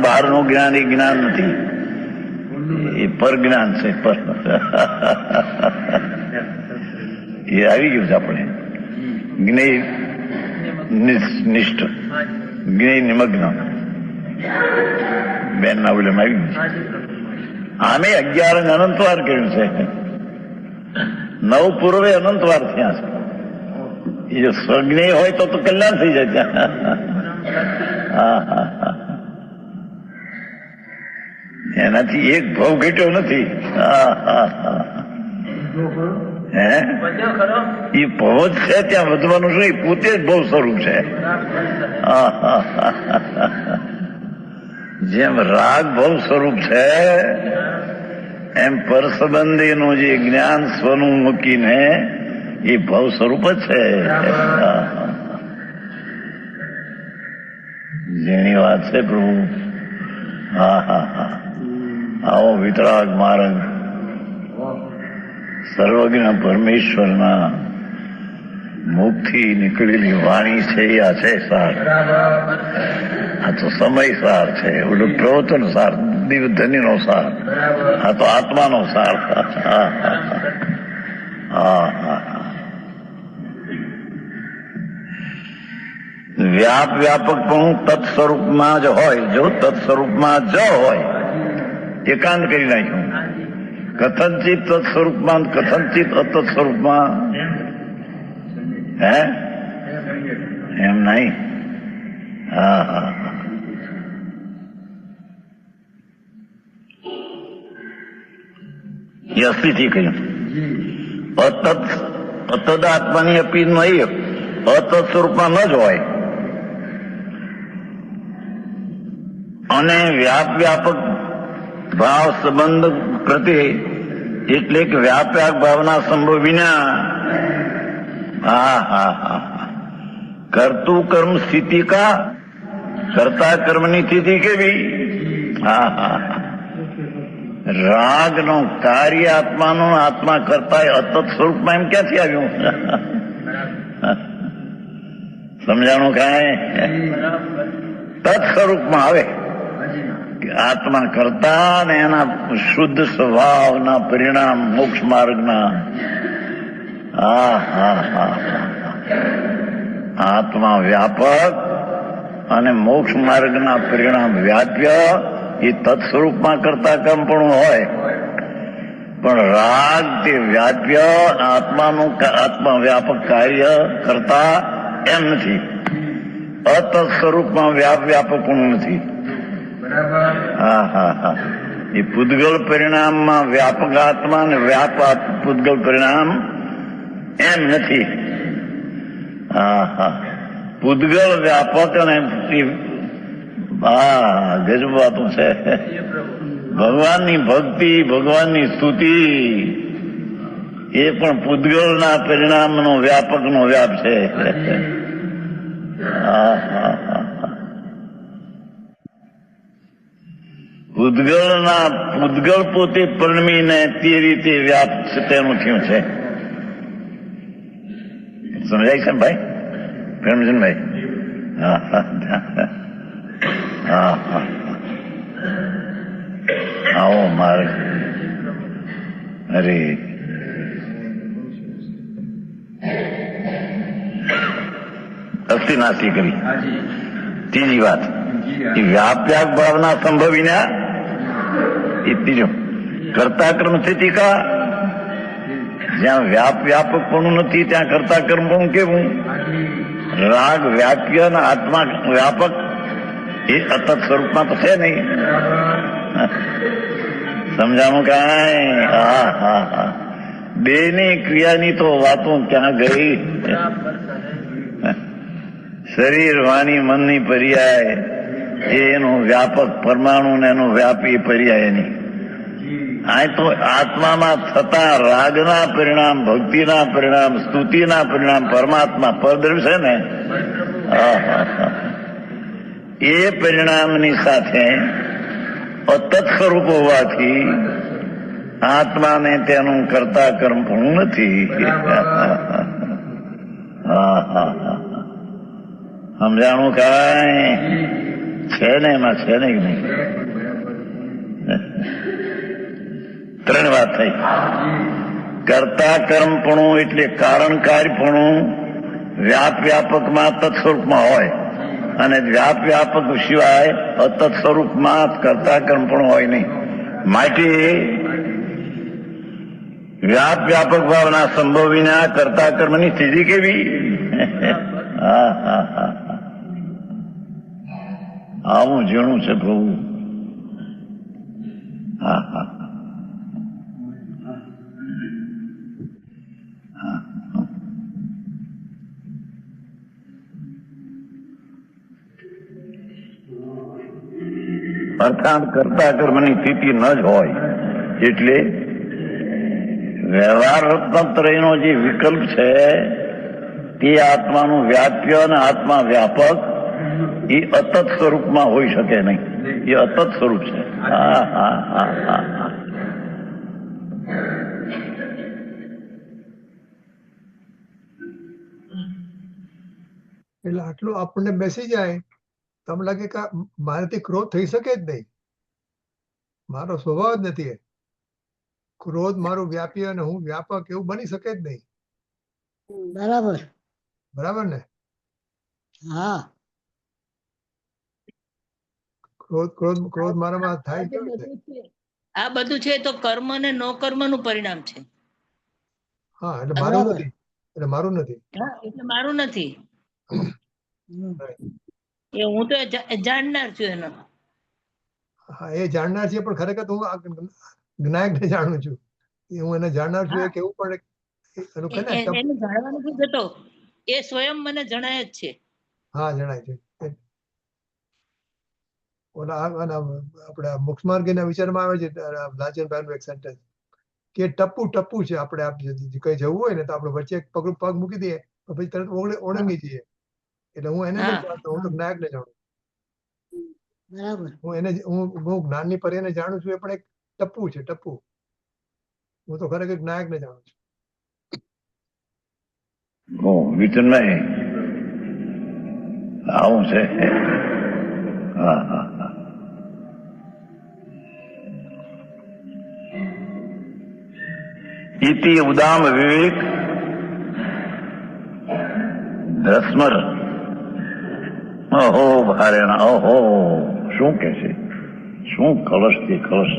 બહારનું જ્ઞાન એ જ્ઞાન નથી, એ પર જ્ઞાન છે. પર એ આવી ગયું છે આપણે જ્ઞેય નિષ્ઠ, જ્ઞેય નિમગ્ન બેન ના ઓલમ આવી ગયું છે. આમે 11 અનંતવાર કર્યું છે, 9 પૂર્વે અનંતવાર થયા છે. એ જો સ્વજ્ઞેય હોય તો કલ્યાણ થઈ જાય ત્યાં. હા હા હા. એનાથી એક ભાવ ઘટ્યો નથી. હે એ ભાવ જ છે ત્યાં વધવાનું શું, પોતે જ ભાવ સ્વરૂપ છે. જેમ રાગ ભાવ સ્વરૂપ છે એમ પરસંબંધીનું જે જ્ઞાન સ્વનું મૂકીને એ ભાવ સ્વરૂપ જ છે. જેની વાત છે પ્રભુ. હા હા હા. આવો વિતરાગ માર્ગ સર્વજ્ઞ પરમેશ્વરના મુખથી નીકળેલી વાણી છે. આ છે સાર, આ તો સમય સાર છે, ઓલું પ્રવચન સાર, દિવ્યધનીનો સાર, આ તો આત્માનો સાર. હા હા. વ્યાપ વ્યાપક પણ તત્સ્વરૂપમાં જ હોય. જો તત્સ્વરૂપમાં જ હોય, એકાંત કરી નાખ્યું. કથનચિત તત્સ્વરૂપમાં, કથનચિત અતત સ્વરૂપમાં. હે એમ નહીં. હા હા. એ અસ્થિથી કહ્યું. અતત તદાત્માની અપી નહીં, અતત સ્વરૂપમાં ન જ હોય. અને વ્યાપક ભાવ સંબંધ પ્રત્યે એટલે કે વ્યાપક ભાવના સંભવ વિના કરતું કર્મ સ્થિતિ કા, કરતા કર્મની સ્થિતિ કેવી? રાગ નો કાર્ય આત્માનો, આત્મા કરતા અતત સ્વરૂપમાં એમ ક્યાંથી આવ્યું? સમજાણું કાંઈ? તત સ્વરૂપમાં આવે. આત્મા કરતા ને એના શુદ્ધ સ્વભાવના પરિણામ મોક્ષ માર્ગના. આત્મા વ્યાપક અને મોક્ષ માર્ગના પરિણામ વ્યાપ્ય, એ તત સ્વરૂપમાં કરતા કર્મ પણ હોય. પણ રાગ તે વ્યાપ્ય આત્માનું આત્મા વ્યાપક કાર્ય કરતા એમ નથી. અતત સ્વરૂપમાં વ્યાપક પણ નથી. એ પૂદગલ પરિણામમાં વ્યાપક આત્મા ને વ્યાપક પૂદગલ પરિણામ એમ નથી. પૂદગલ વ્યાપક અને ગજબ વાતો છે. ભગવાનની ભક્તિ, ભગવાનની સ્તુતિ એ પણ પૂદગલના પરિણામનો વ્યાપકનો વ્યાપ છે. પૂદગલ પોતે પરણમીને તે રીતે વ્યાપ તેનું થયું છે. સમજાય છે ભાઈ? પ્રેમચંદભાઈ? આવો માર્ગ. અરે અસ્થિનાસ્તિ કરી. ત્રીજી વાત, એ વ્યાપ્યાક ભાવના સંભવીના, એ ત્રીજો કરતા કર્મ સ્થિતિ કા. જ્યાં વ્યાપક પણ નથી ત્યાં કરતા કર્મ પણ કેવું? રાગ વ્યાપ્ય અને આત્મા વ્યાપક એ અતત સ્વરૂપમાં તો છે નહીં. સમજાણું કાંઈ? બેની ક્રિયાની તો વાતો ક્યાં ગઈ? શરીર, વાણી, મનની પર્યાય એનો વ્યાપક પરમાણુ ને એનો વ્યાપી પર્યાય નહીં. આ તો આત્મામાં થતા રાગના પરિણામ, ભક્તિના પરિણામ, સ્તુતિના પરિણામ પરમાત્મા પરદ્રવ્ય છે ને, એ પરિણામની સાથે અતત સ્વરૂપ હોવાથી આત્માને તેનું કરતા કર્મ પણ નથી. સમજાણું કાંઈ? છે ને એમાં? છે ને કે નહીં? ત્રણ વાત થઈ. કરતા કર્મપણું એટલે કારણકારીપણું વ્યાપકમાં તત સ્વરૂપમાં હોય, અને વ્યાપક સિવાય અતત સ્વરૂપમાં કરતા કર્મપણું હોય નહીં. માટે વ્યાપક ભાવના સંભવ વિના કરતા કર્મની સ્થિતિ કેવી? આવું ઝીણું છે પ્રભુ. અર્થાત કરતા કર્મની સ્થિતિ ન જ હોય એટલે વ્યવહાર તંત્રનો જે વિકલ્પ છે તે આત્માનું વ્યાપ્ય અને આત્મા વ્યાપક એ અતત સ્વરૂપમાં હોઈ શકે નહીં. એ અતત સ્વરૂપ છે. એટલે આટલું આપણને બેસી જાય તો આમ લાગે કે મારાથી ક્રોધ થઈ શકે જ નહીં. મારો સ્વભાવ જ નથી. ક્રોધ મારું વ્યાપી અને હું વ્યાપક એવું બની શકે જ નહીં. બરાબર. બરાબર ને? હા. ક્રોધ મારામાં થાય કેવી રીતે? આ બધું છે તો કર્મ અને નો કર્મ નું પરિણામ છે. હા, એટલે મારું નથી. એટલે મારું નથી. હા, એટલે મારું નથી. એ હું તો જાણનાર છું એનો. હા, એ જાણનાર છે, પણ ખરેખર હું જ્ઞાયક ને જાણું છું. એ હું એને જાણનાર છું એ કેવું પડે એનું કહે ને એને જાણવાનું નથી થતો, એ સ્વયં મને જણાય જ છે. હા જણાય છે. ઓલા આપણે મોક્ષ માર્ગના વિચારમાં આવે છે લાજનભાઈનું એક સેન્ટેન્સ કે ટપ્પુ ટપ્પુ છે. આપણે કઈ જવું હોય ને તો આપણે વચ્ચે પગ મૂકી દઈએ તો પછી તરત ઓળંગી જઈએ. એટલે હું એને નથી જાણતો, હું તો જ્ઞાનને જાણું. બરાબર. હું જ્ઞાનની પર્યાને જાણું છું, એ પણ એક ટપ્પુ છે, ટપ્પુ. હું તો ખરેખર જ્ઞાનને જાણું છું. વિચનભાઈ આવું છે. હા હા હા. ઇતિ ઉદામ વિવેક ધ્રસ્મર અહો ભારેણા. ઓહો શું કે છે, શું કલશથી કલશ.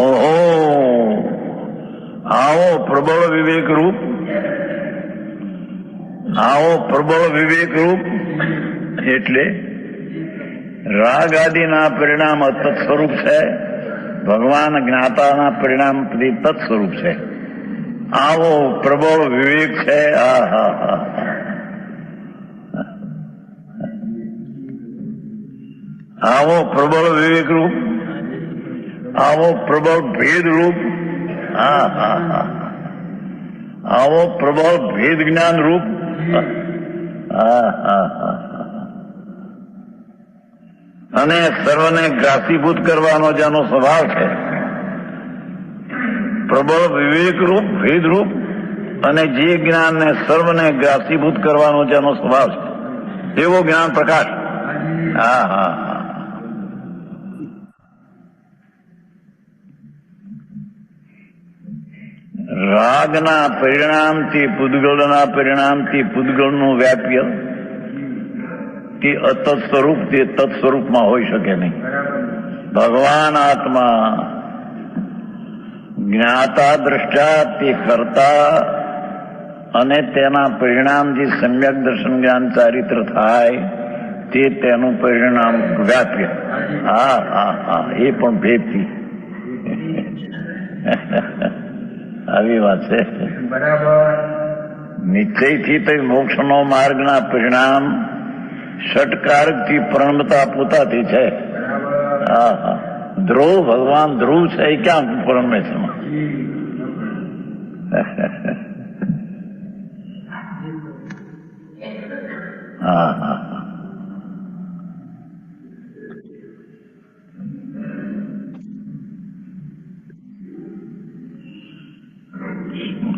ઓહો આવો પ્રબળ વિવેક રૂપ, આવો પ્રબળ વિવેક રૂપ એટલે રાગ આદિના પરિણામ તત્ સ્વરૂપ છે, ભગવાન જ્ઞાતાના પરિણામ તત્ સ્વરૂપ છે. આવો પ્રબળ વિવેક છે. આવો પ્રબળ વિવેક રૂપ, આવો પ્રબળ ભેદ રૂપ, આવો પ્રબળ ભેદ જ્ઞાન રૂપ. અને સર્વને ગ્રાસીભૂત કરવાનો જેનો સ્વભાવ છે, પ્રબળ વિવેક રૂપ, ભેદ રૂપ, અને જે જ્ઞાનને સર્વને ગ્રાસીભૂત કરવાનો જેનો સ્વભાવ છે એવો જ્ઞાન પ્રકાશ. રાગના પરિણામથી પૂદગલના પરિણામથી પૂદગલનું વ્યાપ્ય તે અતત સ્વરૂપ તે તત્ સ્વરૂપમાં હોઈ શકે નહીં. ભગવાન આત્મા જ્ઞાતા દ્રષ્ટા તે કરતા અને તેના પરિણામ જે સમ્યક દર્શન જ્ઞાન ચારિત્ર થાય તે તેનું પરિણામ વ્યાપ્ય. એ પણ ભેદથી. આવી વાત છે. નિશ્ચયથી તો મોક્ષનો માર્ગના પરિણામ ષટકારકથી પ્રણમતા પોતાથી છે. ધ્રુવ ભગવાન ધ્રુવ છે એ ક્યાં પ્રણમે છે?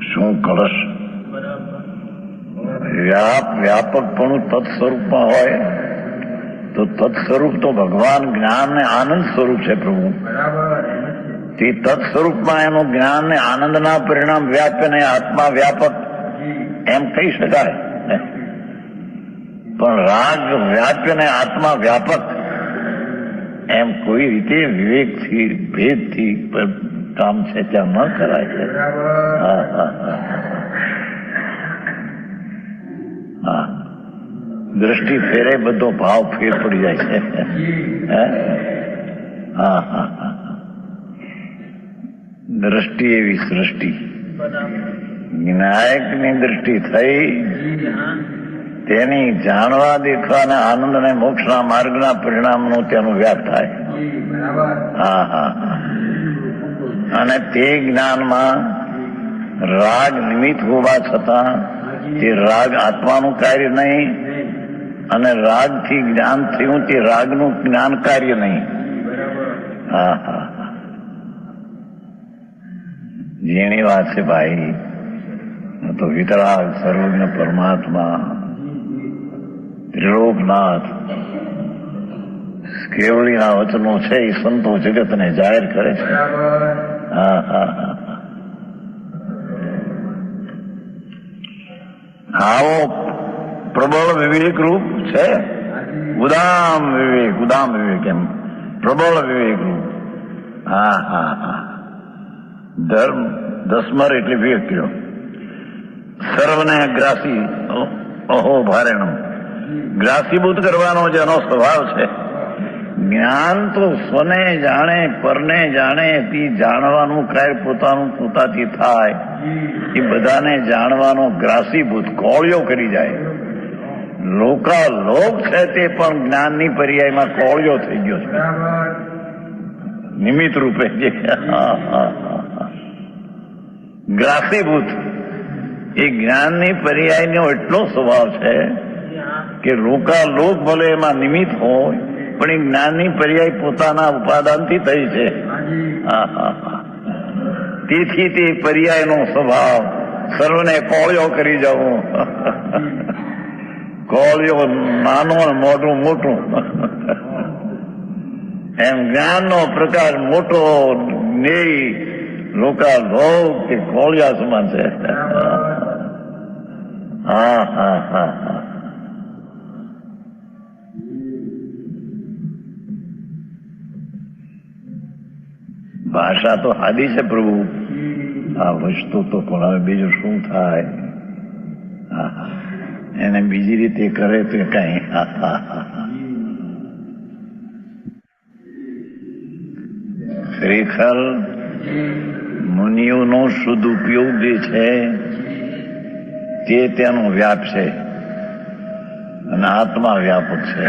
શું કળશ વ્યાપકપણું તત્સ્વરૂપમાં હોય તો તત્સ્વરૂપ તો ભગવાન જ્ઞાન ને આનંદ સ્વરૂપ છે. પ્રભુ તે તત્સ્વરૂપમાં એનું જ્ઞાન ને આનંદના પરિણામ વ્યાપ્ય ને આત્મા વ્યાપક એમ કહી શકાય. પણ રાગ વ્યાપ્ય ને આત્મા વ્યાપક એમ કોઈ રીતે વિવેકથી ભેદથી કામ છે ત્યાં ન કરાય છે. દ્રષ્ટિ ફેરે બધો ભાવ ફેર પડી જાય છે. દ્રષ્ટિ એવી સૃષ્ટિ વિનાયકની દ્રષ્ટિ થઈ તેની જાણવા દેખવા અને આનંદ અને મોક્ષના માર્ગના પરિણામનું તેનું વ્યાપ થાય. અને તે જ્ઞાનમાં રાગ નિમિત્ત હોવા છતાં તે રાગ આત્માનું કાર્ય નહીં અને રાગથી જ્ઞાન થયું તે રાગનું જ્ઞાન કાર્ય નહીં. જેની વાત છે ભાઈ, તો વિતરાગ સર્વજ્ઞ પરમાત્મા ત્રિલોકનાથ કેવળીના વચનો છે એ સંતો જગતને જાહેર કરે છે. આવો પ્રબળ વિવેક રૂપ છે. ઉદામ વિવેક એમ પ્રબળ વિવેક રૂપ. ધર્મ દસમર એટલે વિવેક કર્યો. સર્વને ગ્રાસી અહો ભારેણમ ગ્રાસીભૂત કરવાનો જેનો સ્વભાવ છે, જ્ઞાન તો સ્વને જાણે પરને જાણે તે જાણવાનું કાર્ય પોતાનું પોતાથી થાય એ બધાને જાણવાનો ગ્રાસીભૂત કોળિયો કરી જાય. લોકાલોક છે તે પણ જ્ઞાનની પર્યાયમાં કોળિયો થઈ ગયો છે નિમિત્ત રૂપે જે ગ્રાસીભૂત એ જ્ઞાનની પર્યાયનો એટલો સ્વભાવ છે કે લોકાલોક ભલે એમાં નિમિત્ત હોય પણ એ જ્ઞાનની પર્યાય પોતાના ઉપાદાનથી થઈ છે. તેથી તે પર્યાયનો સ્વભાવ સર્વને કોળિયો કરી જવો. કોળિયો નાનો ને મોટું મોટું એમ જ્ઞાનનો પ્રકાર મોટો નહીં લોકાલોક કે કોળિયા સમાન છે. હા હા હા હા. ભાષા તો હાદી છે પ્રભુ, આ વસ્તુ તો પણ હવે બીજું શું થાય? એને બીજી રીતે કરે તો કઈ. ખરેખર મુનિઓનો શુદ્ધ ઉપયોગ જે છે તે તેનો વ્યાપ છે અને આત્મા વ્યાપક છે.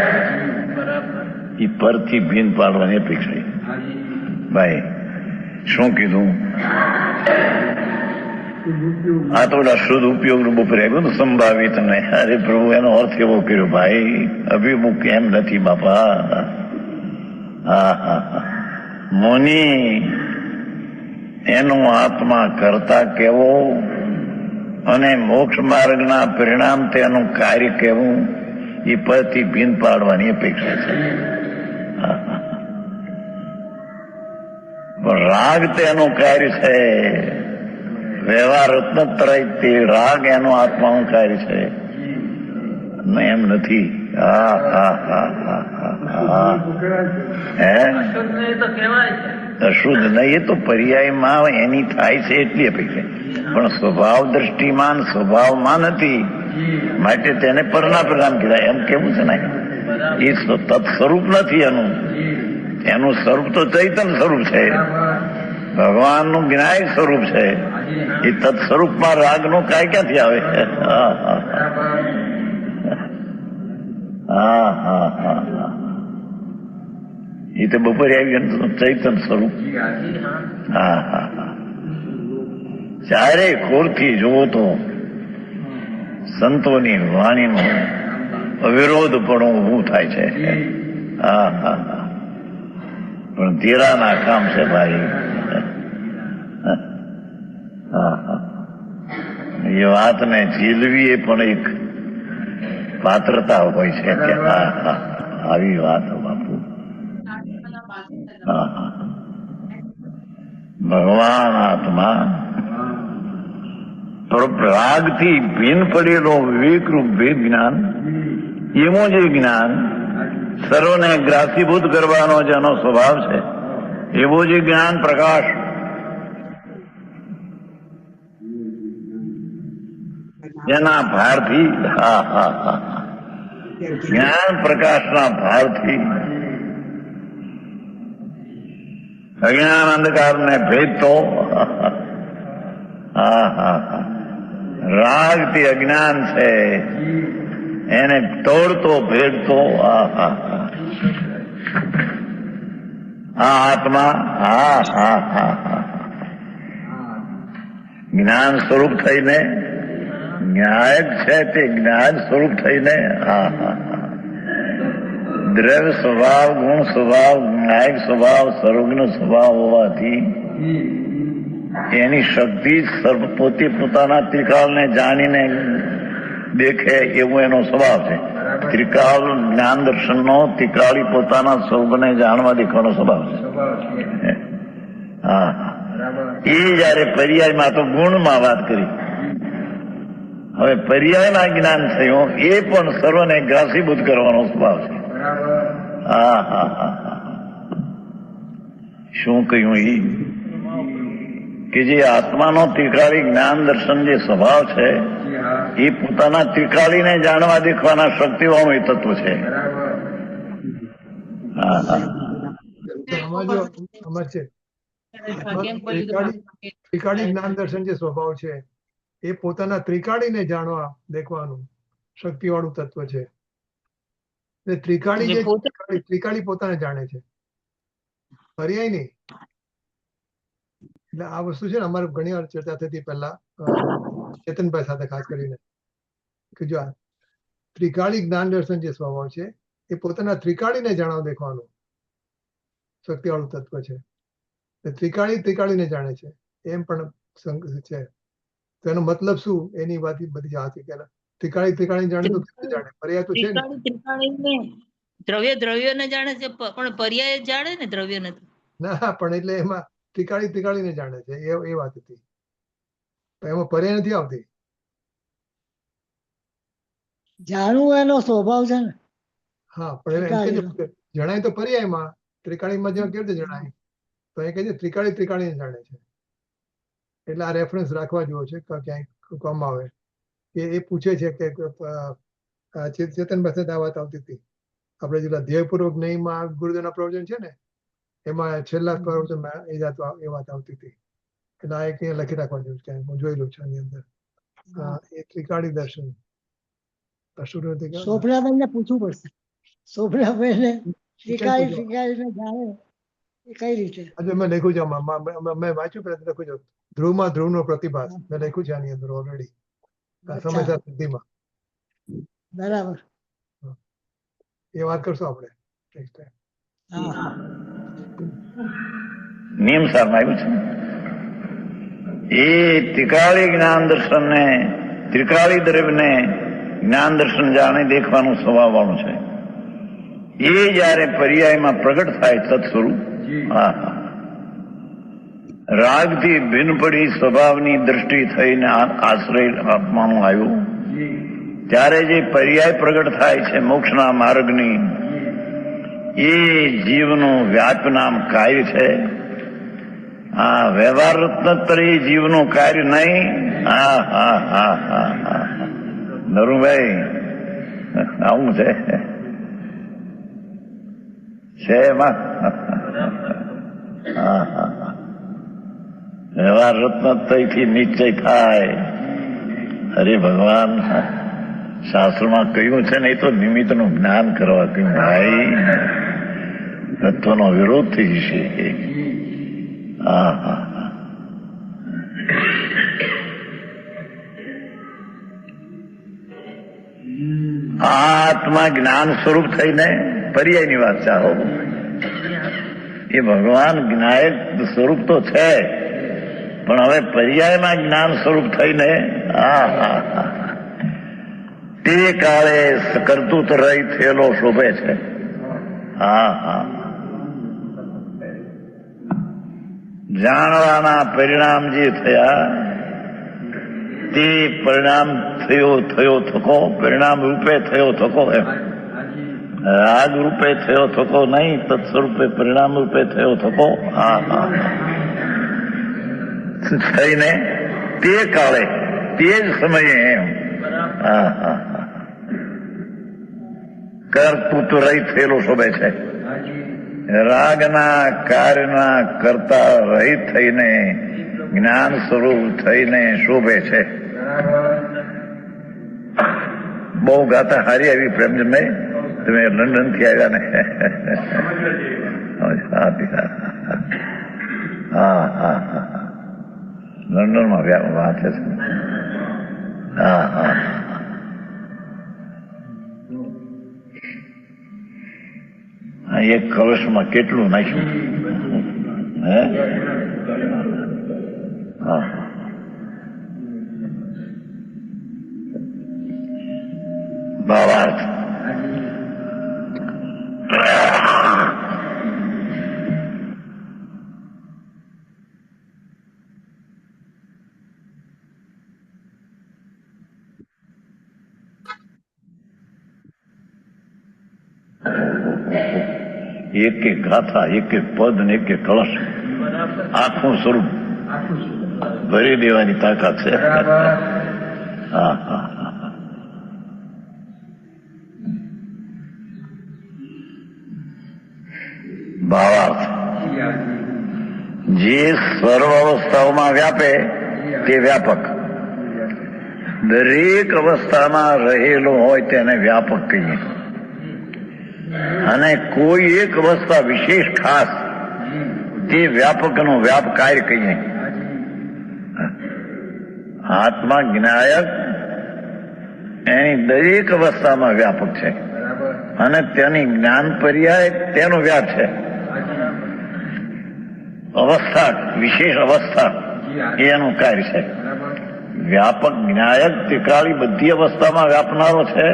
એ પરથી ભીન પાડવાની અપેક્ષા. ભાઈ શું કીધું? આ તો શુદ્ધ ઉપયોગ નું બપોરે આવ્યું ને સંભાવિત ને. અરે પ્રભુ એનો અર્થ એવો કર્યો ભાઈ, અભિમુખ એમ નથી બાપા. હા હા હા. મુનિ એનો આત્મા કરતા કેવો અને મોક્ષ માર્ગના પરિણામ તેનું કાર્ય કેવું એ પરથી ભીન પાડવાની અપેક્ષા છે. પણ રાગ તેનું કાર્ય છે. વ્યવહાર રત્નત્રય તે રાગ એનો આત્માનું કાર્ય છે, એમ નથી. હા હા હા હા હા. હે અશુદ્ધ નહીં, એ તો પર્યાયમાં એની થાય છે એટલી અપેક્ષા, પણ સ્વભાવ દ્રષ્ટિમાન સ્વભાવમાં નથી, માટે તેને પરના પરિણામ કહેવાય એમ કેવું છે ને. એ તત્સ્વરૂપ નથી એનું. એનું સ્વરૂપ તો ચૈતન્ય સ્વરૂપ છે, ભગવાનનું જ્ઞાય સ્વરૂપ છે. એ તત્સ્વરૂપમાં રાગનો કાય ક્યાંથી આવે? હા હા હા હા હા. એ તો બપોરે આવી ગયું ચૈતન્ય સ્વરૂપ. હા હા હા. ચારે કોરથી જુઓ તો સંતોની વાણીનું અવિરોધ પણ ઊભું થાય છે. હા હા હા. પણ ધીરાના કામ છે ભાઈ. હા હા. એ વાતને ઝીલવી એ પણ એક પાત્રતા હોય છે કે હા હા આવી વાત બાપુ. હા હા. ભગવાન આત્મા રાગથી ભીન પડેલો વિવેકરૂપ ભેદ જ્ઞાન, એનું જે જ્ઞાન સર્વને ગ્રાસીભૂત કરવાનો જેનો સ્વભાવ છે, એવો જે જ્ઞાન પ્રકાશ જેના ભારથી, હા હા હા, જ્ઞાન પ્રકાશના ભારથી અજ્ઞાન અંધકારને ભેદતો, હા હા હા, રાગથી અજ્ઞાન છે એને તોડતો ભેદતો, હા હા હા, આ આત્મા, હા હા હા હા, જ્ઞાન સ્વરૂપ થઈને ન્યાયક છે તે જ્ઞાન સ્વરૂપ થઈને, હા હા હા, દ્રવ્ય સ્વભાવ, ગુણ સ્વભાવ, ન્યાયિક સ્વભાવ, સર્વજ્ઞ સ્વભાવ હોવાથી એની શક્તિ પોતે પોતાના ત્રિકાળને જાણીને દેખે એવું એનો સ્વભાવ છે. ત્રિકાળ જ્ઞાન દર્શનનો ત્રિકાળી પોતાના સ્વરૂપને જાણવા દેખવાનો સ્વભાવ છે. હા, એ જયારે પર્યાયમાં તો ગુણમાં વાત કરી, હવે પર્યાયના જ્ઞાન થયું એ પણ સર્વને ગ્રાસીભૂત કરવાનો સ્વભાવ છે. હા હા હા હા. શું કહ્યું એ કે જે આત્માનો ત્રિકાળી જ્ઞાન દર્શન જે સ્વભાવ છે એ પોતાના ત્રિકાળીને જાણવા દેખવાના શક્તિવાળું એ તત્વ છે. હા હા તો આમાં જો આમાં છે આત્માનું ત્રિકાળી જ્ઞાન દર્શન જે સ્વભાવ છે એ પોતાના ત્રિકાળીને જાણવા દેખવાનું શક્તિવાળું તત્વ છે. એટલે ત્રિકાળી જે ત્રિકાળી પોતાને જાણે છે, પર્યાય નહીં. એટલે આ વસ્તુ છે ને અમારે ઘણી વાર ચર્ચા થતી પહેલા ચેતનભાઈ સાથે ખાસ કરીને કે જો આ ત્રિકાળી જ્ઞાન દર્શન જે સ્વભાવ છે એ પોતાના ત્રિકાળીને જાણવા દેખવાનું શક્તિવાળું તત્વ છે. ત્રિકાળીને જાણે છે એમ પણ છે. તો એનો મતલબ શું એની વાત બધી જાતી કે ત્રિકાળી જાણે તો કેવી જાણે, પર્યાય તો છે ને. દ્રવ્યને જાણે છે પણ પર્યાય જાણે ને દ્રવ્યને. ના પણ એટલે એમાં ત્રિકાળીને જાણે છે એ વાત હતી. એમાં પર્યાય નથી આવતી. જાણવું એનો સ્વભાવ છે ને. હા પણ એમ કે જણાય તો પર્યાયમાં, ત્રિકાળીમાં જેવા કેવી રીતે જણાય? તો એ કહે છે ત્રિકાળીને જાણે છે. એટલે આ રેફરન્સ રાખવા જેવો છે ક્યાંય કામ આવે કે એ પૂછે છે કે ચેતન પાસે આ વાત આવતી હતી આપણે જેટલા ધ્યેયપૂર્વક નહીંમાં ગુરુદેવના પ્રવચન છે ને એમાં છેલ્લા પ્રવચનમાં એ વાત આવતી હતી. એટલે આ એક અહીંયા લખી રાખવા જેવું છે, હું જોયેલું છે આની અંદર. એ ત્રિકાળી દર્શન સોફલાબેનને પૂછવું પડશે. સોફલાબેનને ત્રિકાળીને જાણે એ કઈ રીતે? આજે મેં લખ્યું છે મેં વાંચ્યું પહેલા લખ્યું છે ધ્રુવમાં ધ્રુવનો પ્રતિભાસ મેં લખ્યું છે આની અંદર ઓલરેડી સમયસર સિદ્ધિમાં. બરાબર, એ વાત કરશું આપણે. નિયમ સારમાં આવ્યું છે એ ત્રિકાળી જ્ઞાન દર્શન ને ત્રિકાળી દ્રવ્યને જ્ઞાન દર્શન જાણે દેખવાનું સ્વભાવ વાળું છે. એ જયારે પર્યાયમાં પ્રગટ થાય તત્સ્વરૂપ રાગથી ભિન્ન પડી સ્વભાવની દ્રષ્ટિ થઈને આશ્રય આપવાનું આવ્યું ત્યારે જે પર્યાય પ્રગટ થાય છે મોક્ષના માર્ગની એ જીવનું વ્યાપનામ કાર્ય છે. આ વ્યવહાર રત્નોત્તર એ જીવનું કાર્ય નહીં. હા હા હા હા હા નરુભાઈ આવું છે એમાં. હા હા વ્યવહાર રત્નોત્તરથી નિશ્ચય થાય. અરે ભગવાન શાસ્ત્રમાં કહ્યું છે ને એ તો નિમિત્તનું જ્ઞાન કરવા કહ્યું. ભાઈ તત્વનો વિરોધ થઈ જશે. હા હા આત્મા જ્ઞાન સ્વરૂપ થઈને પર્યાયની વાત ચાલો એ ભગવાન જ્ઞાયક સ્વરૂપ તો છે પણ હવે પર્યાયમાં જ્ઞાન સ્વરૂપ થઈને તે કાળે કરતૂત રહી થયેલો શોભે છે. હા હા જાણવાના પરિણામ જે થયા તે પરિણામ થયો થકો પરિણામ રૂપે થયો થકો એમ રાગ રૂપે થયો થકો નહીં તત્સ્વરૂપે પરિણામ રૂપે થયો થકો. હા હા થઈને તે કાળે તે જ સમયે એમ હા હા કરતૂત રહી થયેલો શોભે છે. રાગના કાર્યના કરતા રહિત થઈને જ્ઞાન સ્વરૂપ થઈને શોભે છે. બહુ ગાતા હારી આવી પ્રેમચંદભાઈ તમે લંડન થી આવ્યા ને. હા હા હા લંડનમાં વાંચે છે. હા હા એક કળશમાં કેટલું નાખ્યું હે? હા ભાવાર્થ એક એક ગાથા એક એક પદ ને એક એક કળશ આખું સ્વરૂપ ભરી દેવાની તાકાત છે. હા હા ભાવાર્થ. જી હાજી. જે સર્વ અવસ્થાઓમાં વ્યાપે તે વ્યાપક. દરેક અવસ્થામાં રહેલો હોય તેને વ્યાપક કહીએ. અને કોઈ એક અવસ્થા વિશેષ ખાસ તે વ્યાપકનો વ્યાપ કાર્ય કહીએ. આત્મા જ્ઞાયક એની દરેક અવસ્થામાં વ્યાપક છે બરાબર. અને તેની જ્ઞાન પર્યાય તેનો વ્યાપ છે. અવસ્થા વિશેષ અવસ્થા જી હાજી. એનું કાર્ય છે. બરાબર. વ્યાપક જ્ઞાયક ત્રિકાળી બધી અવસ્થામાં વ્યાપનારો છે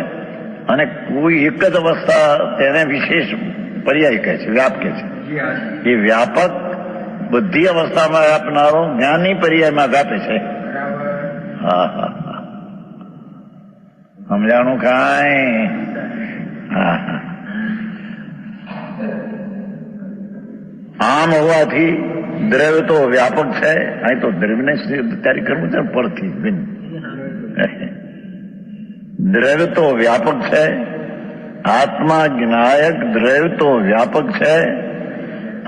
અને કોઈ એક જ અવસ્થા તેને વિશેષ પર્યાય કહે છે, વ્યાપ કહે છે. જી હાજી. એ વ્યાપક બધી અવસ્થામાં વ્યાપનારો જ્ઞાનની પર્યાયમાં વ્યાપે છે. બરાબર. હા હા હા. સમજાણું કાંઈ? હા હા. આમ હોવાથી દ્રવ્ય તો વ્યાપક છે. અહીં તો દ્રવ્યને તૈયારી કરવું છે પરથી બિન. દ્રવ્ય તો વ્યાપક છે. આત્મા જ્ઞાયક દ્રવ્ય તો વ્યાપક છે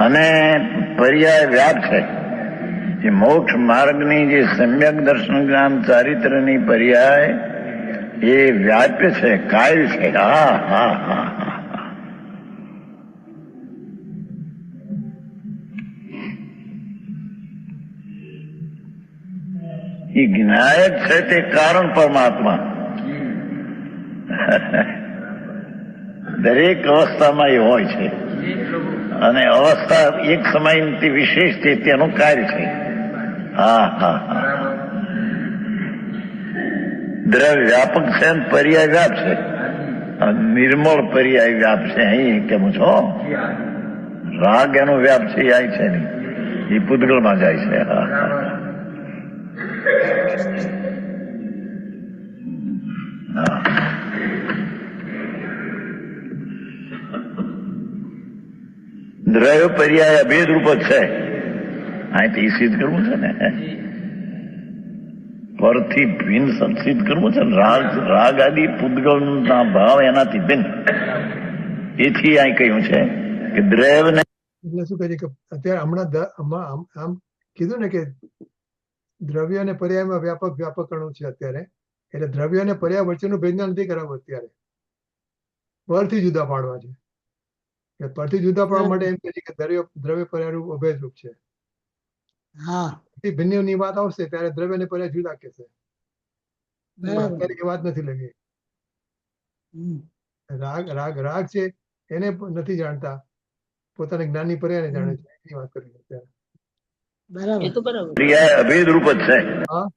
અને પર્યાય વ્યાપ છે. જે મોક્ષ માર્ગની જે સમ્યક દર્શન જ્ઞાન ચારિત્રની પર્યાય એ વ્યાપ્ય છે, કાય છે. હા હા હા હા. એ જ્ઞાયક છે તે કારણ પરમાત્મા. દરેક અવસ્થામાં એ હોય છે અને અવસ્થા એક સમયથી વિશેષ છે તેનું કાર્ય છે. હા હા હા. દ્રવ્ય વ્યાપક છે અને પર્યાય વ્યાપ છે. અને નિર્મળ પર્યાય વ્યાપ છે. અહીં કેમ છો? જી હાજી. રાગ એનો વ્યાપ છે એ અહીં છે નહીં, એ પૂતગલમાં જાય છે. હા હા. બરાબર. હા. દ્રવ્ય પર્યાય અભેદ રૂપ જ છે. અહીં તો એ સિદ્ધ કરવું છે ને, પરથી ભિન્ન સિદ્ધ કરવું છે. રાગ આદિ પૂતગલના ભાવ એનાથી ભિન્ન. એથી અહીં કહ્યું છે કે દ્રવ્યને એટલે શું કહે છે કે અત્યારે હમણાં આમ કીધું ને કે દ્રવ્ય અને પર્યાયમાં વ્યાપકણું છે અત્યારે. એટલે દ્રવ્ય અને પર્યાય વચ્ચેનું ભેદ નથી કરાવવું અત્યારે, પરથી જુદા પાડવા છે. કે પરથી જુદા પાડવા માટે એમ કહે છે કે દ્રવ્ય પર્યાય અભેદ રૂપ છે. હા ભિન્નની વાત આવશે ત્યારે દ્રવ્ય અને પર્યાય જુદા કહેશે. બરાબર. અત્યારે એ વાત નથી લગી. હમ. રાગ છે એને નથી જાણતા, પોતાના જ્ઞાનની પર્યાયને જાણે છે. એની વાત કરી અત્યારે. બરાબર. એ તો બરાબર. પર્યાય અભેદ રૂપ જ છે. હા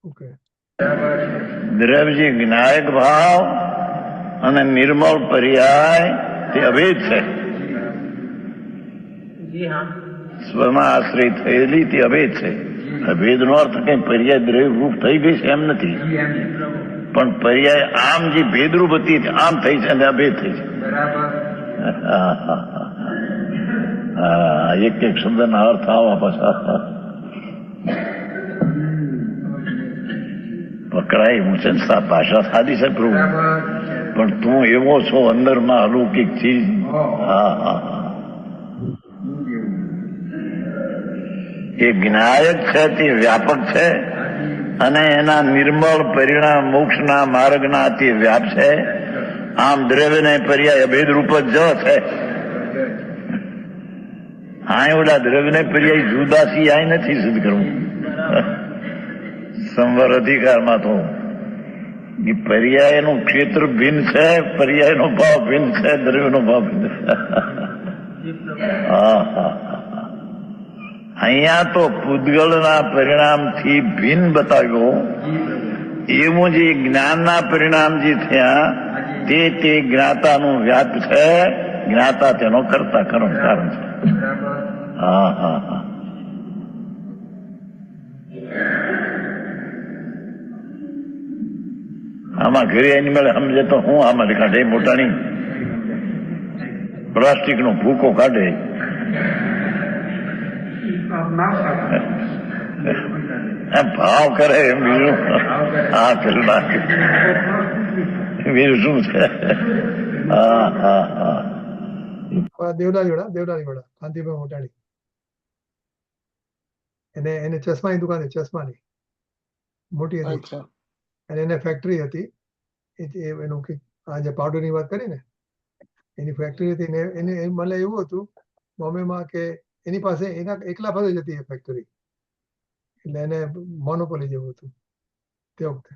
ઓકે. દ્રવ્ય જે જ્ઞાયક ભાવ અને નિર્મળ પર્યાય તે અભેદ છે. જી હા. સ્વમાં આશ્રય થયેલી તે અભેદ છે. અભેદનો અર્થ કઈ પર્યાય દ્રવ્ય રૂપ થઈ ગઈ છે એમ નથી, જી હાજી. પણ પર્યાય આમ જે ભેદરૂપ હતી તે આમ થઈ છે અને અભેદ થઈ છે. બરાબર. હા હા હા. એક એક શબ્દના અર્થ આવા પાછા પકડાય. હું છે ને ભાષા સાદી છે પ્રભુ, બરાબર. પણ તું એવો છો અંદરમાં અલૌકિક ચીજ. હા હા હા. એ જ્ઞાયક છે તે વ્યાપક છે અને એના નિર્મળ પરિણામ મોક્ષના માર્ગના તે વ્યાપ છે. આમ દ્રવ્યને પર્યાય અભેદ રૂપ જ છે. હા ઓલા દ્રવ્યને પર્યાય જુદાસી આ નથી સિદ્ધ કરવું. સંવર અધિકારમાં તો એ પર્યાયનું ક્ષેત્ર ભિન્ન છે, પર્યાયનો ભાવ ભિન્ન છે, દ્રવ્યનો ભાવ ભિન્ન છે. હા હા. અહીંયા તો પૂતગલના પરિણામથી ભિન્ન બતાવ્યો. એવું જે જ્ઞાનના પરિણામ જે થયા તે જ્ઞાતાનું વ્યાપ છે. જ્ઞાતા તેનો કરતા કારણ છે. હા હા હા. આમાં ઘરે એની મળે સમજે તો હું આમાં કાઢે મોટાની પ્લાસ્ટિક નો ભૂકો કાઢે. ભાવ કરે એમ બીજું. હા પેલું બીજું શું છે? હા હા હા દેવલાલી વાળા કાંતિભાઈ મોટાણી, એને ચશ્માની દુકાન હતી, ચશ્માની મોટી હતી, અચ્છા. અને એને ફેક્ટરી હતી. એનું આ જે પાવડરની વાત કરી ને, એની ફેક્ટરી હતી ને, એને મને એવું હતું બોમ્બેમાં કે એની પાસે એકલા પાસે જ હતી એ ફેક્ટરી, એટલે એને મોનોપોલી જેવું હતું તે વખતે.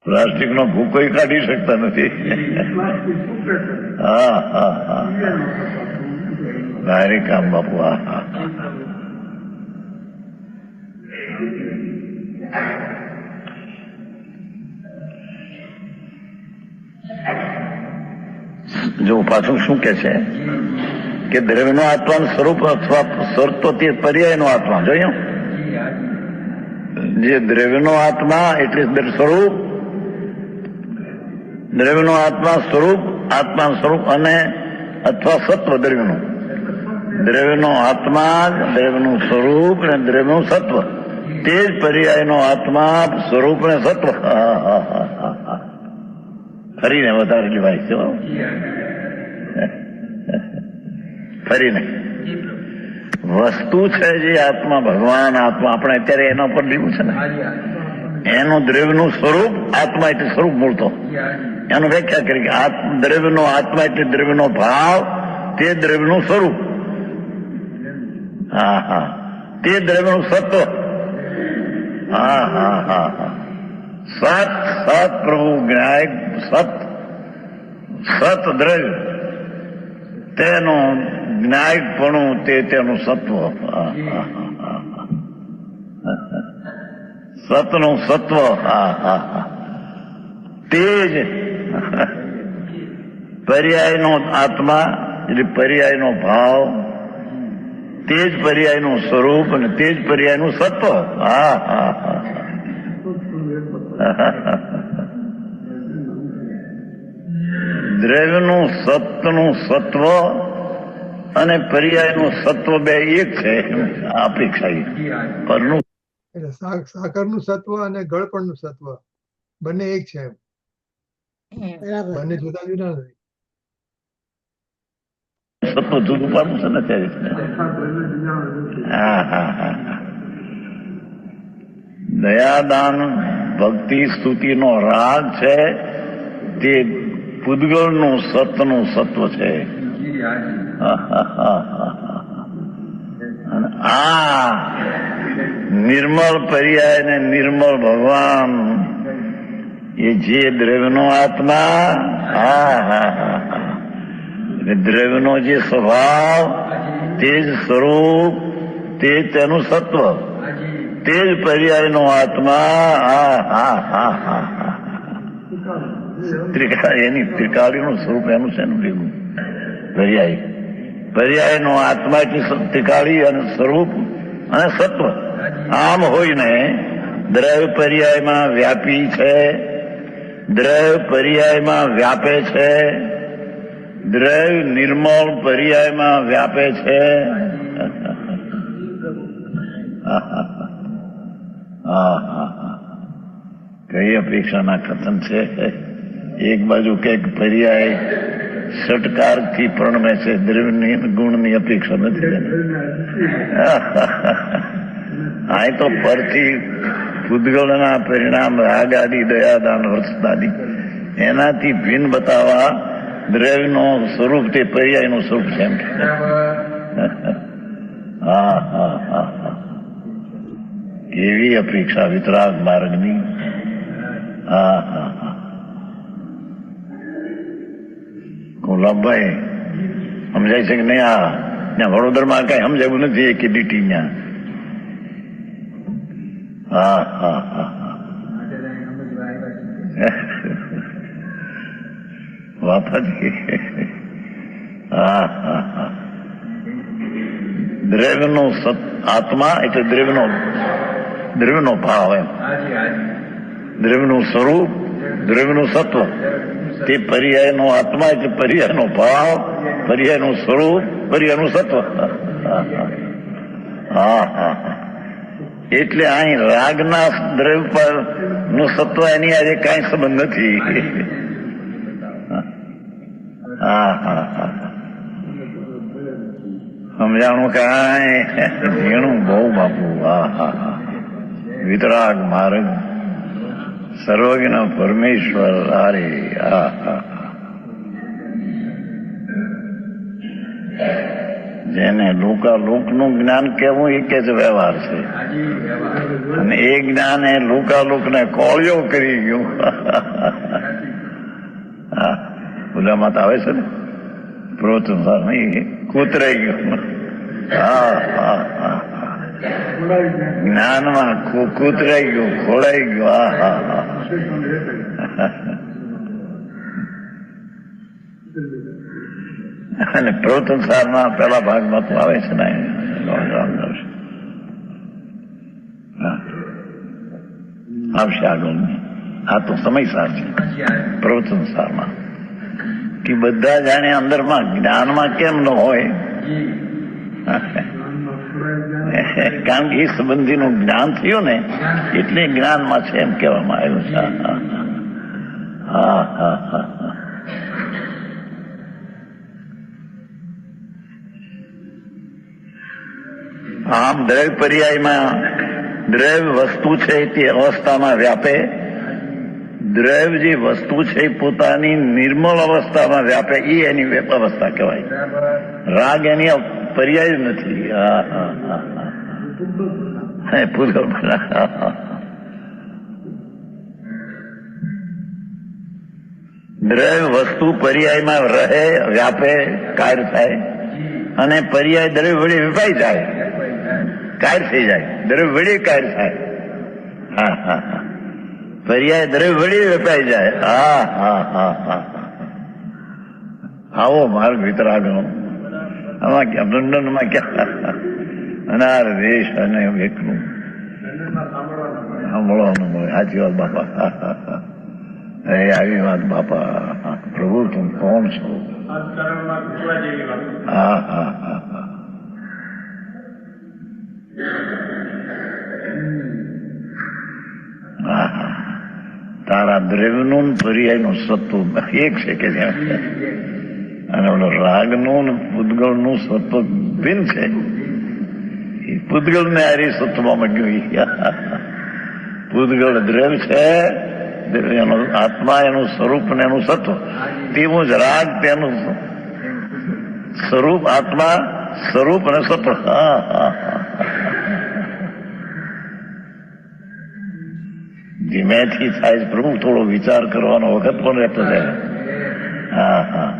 પ્લાસ્ટિક નો ભૂકો કાઢી શકતા નથી. હા હા હા ભારે કામ બાપુ. હા હા જો પાછું શું કે છે કે દ્રવ્યનો આત્માનું સ્વરૂપ અથવા સ્વરૂપ તો તે પર્યાયનો આત્મા જોયું. જે દ્રવ્યનો આત્મા એટલે સ્વરૂપ, દ્રવ્યનો આત્મા સ્વરૂપ, આત્માનું સ્વરૂપ અને અથવા સત્વ દ્રવ્યનું. દ્રવ્યનો આત્મા, દ્રવ્યનું સ્વરૂપ અને દ્રવ્યનું સત્વ, તે જ પર્યાયનો આત્મા, સ્વરૂપ અને સત્વ. ફરીને વધારેલી વાત છે, ફરીને વસ્તુ છે જે આત્મા, ભગવાન આત્મા, આપણે અત્યારે એના પર લીધું છે ને, એનું દ્રવ્યનું સ્વરૂપ, આત્મા એટલે સ્વરૂપ મૂળ તો એનું વ્યાખ્યા કરી કે દ્રવ્યનો આત્મા એટલે દ્રવ્યનો ભાવ, તે દ્રવ્યનું સ્વરૂપ. હા હા તે દ્રવ્યનું સત્વ. હા હા હા હા સત સત પ્રભુ જ્ઞાયક સત સત દ્રવ્ય તેનું જ્ઞાયકપણું, તેનું સત્વ. સતનું સત્વ. હા હા હા તે જ પર્યાયનો આત્મા એટલે પર્યાયનો ભાવ, તે જ પર્યાયનું સ્વરૂપ અને તે જ પર્યાયનું સત્વ. હા હા હા દ્રવ્યનું સતનું સત્વ અને પર્યાયનું સત્વ બે એક છે અપેક્ષા પરનું. એટલે સાકરનું સત્વ અને ગળપણનું સત્વ બંને એક છે, બરાબર. બંને જુદા જુદા નથી. સત્વ જુદું પાડવું છે ને ત્યારે. હા હા હા દયાદાન ભક્તિ સ્તુતિનો રાગ છે તે પૂદગલનું સતનું સત્વ છે. આ નિર્મળ પર્યાય ને નિર્મળ ભગવાન એ જે દ્રવ્યનો આત્મા. હા હા હા દ્રવ્યનો જે સ્વભાવ, તે જ સ્વરૂપ, તે તેનું સત્વ, તે જ પર્યાયનો આત્મા. હા હા હા હા એની ત્રિકાળીનું સ્વરૂપ એનું છે ને ભેગું પર્યાય. પર્યાયનો આત્મા એટલે ત્રિકાળી અને સ્વરૂપ અને સત્વ. આમ હોય ને દ્રવ્ય પર્યાયમાં વ્યાપી છે, દ્રવ્ય પર્યાયમાં વ્યાપે છે, દ્રવ્ય નિર્મળ પર્યાયમાં વ્યાપે છે. કઈ અપેક્ષાના કથન છે. એક બાજુ કઈક પર્યાય ષટકાર થી પ્રણમે છે, દ્રવ્યની ગુણની અપેક્ષા નથી. આ તો પરથી પૂદગલના પરિણામ રાગ આદિ, દયાદાન, હર્ષદાદી એનાથી ભિન્ન બતાવવા દ્રવ્યનું સ્વરૂપ તે પર્યાયનું સ્વરૂપ છે એમ. હા હા હા કેવી અપેક્ષા વિતરાગ માર્ગની. હા હા હા ગુલાબભાઈ સમજાય છે કે નહીં? આ વડોદરામાં કઈ સમજાયું નથી એક ડીટી ત્યાં. હા હા હા વાપાજી. હા હા હા દ્રવ્યનો આત્મા એટલે દ્રવ્યનો ભાવ એમ, દ્રવ્યનું સ્વરૂપ, દ્રવ્યનું સત્વ, તે પર્યાયનો આત્મા એટલે પર્યાયનો ભાવ, પર્યાયનું સ્વરૂપ, પર્યાયનું સત્વ. હા હા એટલે અહીં રાગના દ્રવ્ય પર નું સત્વ એની આજે કઈ સંબંધ નથી. હા હા હા સમજાણું કાંઈ ઝીણું બહુ બાપુ. હા હા હા વિતરાગ માર્ગ સર્વજ્ઞ પરમેશ્વર. અરે હા હા જેને લોકનું જ્ઞાન કેવું એ કે જ વ્યવહાર છે, અને એ જ્ઞાન એ લોકાલોકને કોળિયો કરી ગયું. હા ઉદામાં આવે છે ને પ્રોત્સાહન નહીં કૂતરાઈ ગયું. હા હા હા જ્ઞાનમાં કૂતરાઈ ગયું, ખોડાઈ ગયું. હા હા હા અને પ્રોત્સાહના પેલા ભાગમાં તો આવે છે ને આવશે આગળ. આ તો સમયસાર છે પ્રોત્સાહમાં કે બધા જાણે અંદરમાં જ્ઞાનમાં કેમ ન હોય, કારણ કે એ સંબંધીનું જ્ઞાન થયું ને એટલે જ્ઞાનમાં છે એમ કહેવામાં આવ્યું છે. હા હા હા આમ દ્રવ્ય પર્યાયમાં દ્રવ્ય વસ્તુ છે તે અવસ્થામાં વ્યાપે. દ્રવ્ય જે વસ્તુ છે પોતાની નિર્મળ અવસ્થામાં વ્યાપે એ એની અવસ્થા કહેવાય. રાગ એની પર્યાય નથી. હા હા હા પૂતગલ દ્રવ્ય વસ્તુ પર્યાયમાં રહે, વ્યાપે, કાર્ય થાય, અને પર્યાય દ્રવ્ય વડે વિભાઈ જાય, કાર્ય થઈ જાય. દ્રવ્ય વડે કાર્ય થાય. હા હા હા પર્યાય દ્રવ્ય વડે વેપાઈ જાય. હા હા હા હા આવો માર્ગ વિતરાગનો. આમાં ક્યાં લંડનમાં ક્યાં અનાર દેશ અને એકલું સાંભળવાનું મળે. સાચી વાત બાપા. એ આવી વાત બાપા. પ્રભુ તું કોણ છો? હા હા હા હા હા હા તારા દ્રવ્યનું પર્યાયનું સત્વ એક છે કે જ્યાં, અને ઓલો રાગનું પૂતગળનું સત્વ ભિન્ન છે. એ પૂતગળ ને આરી સત્વમાં મળ્યું. પૂતગળ દ્રવ્ય છે, એનો આત્મા એનું સ્વરૂપ ને એનું સત્વ. તેવું જ રાગ તેનું સ્વરૂપ, આત્મા સ્વરૂપ અને સત્વ. હા હા ધીમેથી થાય છે પ્રભુ. થોડો વિચાર કરવાનો વખત પણ રહેતો જાય. હા હા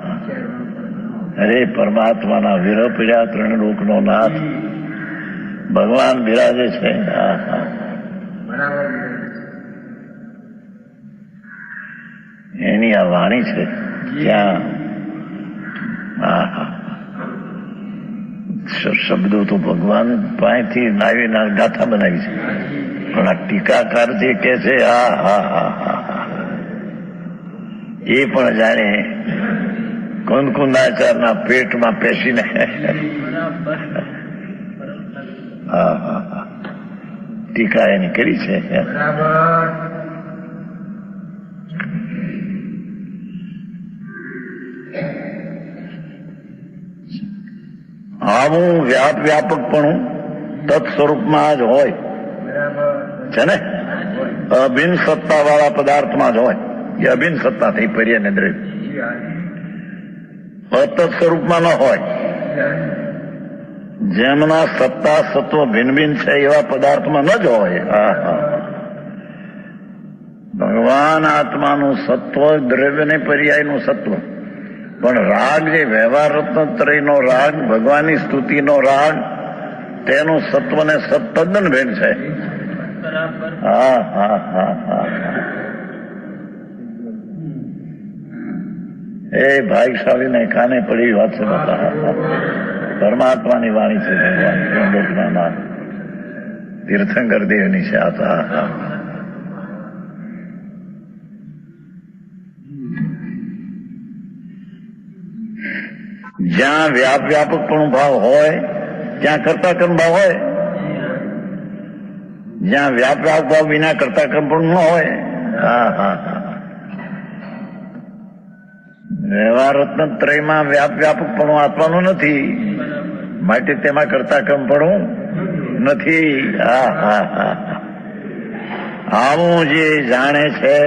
અરે પરમાત્માના વિરહ પીડ્યા ત્રણ લોકનો નાથ ભગવાન બિરાજે છે. હા હા એની આ વાણી છે ત્યાં. હા હા શબ્દો તો ભગવાન પાસેથી લાવી ગાથા બનાવી છે, પણ આ ટીકાકાર જે કે છે હા હા હા હા એ પણ જાણે કુંદકુંદાચારના પેટમાં પેશીને. હા હા હા ટીકા એની કરી છે. આવું વ્યાપકપણું તત્સ્વરૂપમાં જ હોય છે ને. અભિન્ન સત્તા વાળા પદાર્થમાં જ હોય. એ અભિન્ન સત્તા થઈ પર્યાય ને દ્રવ્ય. અતત સ્વરૂપમાં ન હોય. જેમના સત્તા સત્વ ભિન્ન ભિન્ન છે એવા પદાર્થમાં ન જ હોય. હા હા ભગવાન આત્માનું સત્વ, દ્રવ્ય ને પર્યાયનું સત્વ. પણ રાગ જે વ્યવહાર રત્નત્રયનો રાગ, ભગવાનની સ્તુતિનો રાગ, તેનું સત્વ ને તદ્દન ભેદ છે. હા હા હા હા એ ભાગ્યશાળીને કાને પડી વાત છે બધા. પરમાત્માની વાણી છે. ભગવાન લોકના નાથ તીર્થંકર દેવની છે. આ જ્યાં વ્યાપકપણું ભાવ હોય ત્યાં કરતા કર્મ ભાવ હોય. જ્યાં વ્યાપ ભાવ વિના કરતા કર્મ પણ ન હોય. હા હા હા વ્યવહાર રત્ન ત્રયમાં વ્યાપકપણું આત્માનું નથી, માટે તેમાં કરતા કર્મપણું નથી. હા હા હા. આવું જે જાણે છે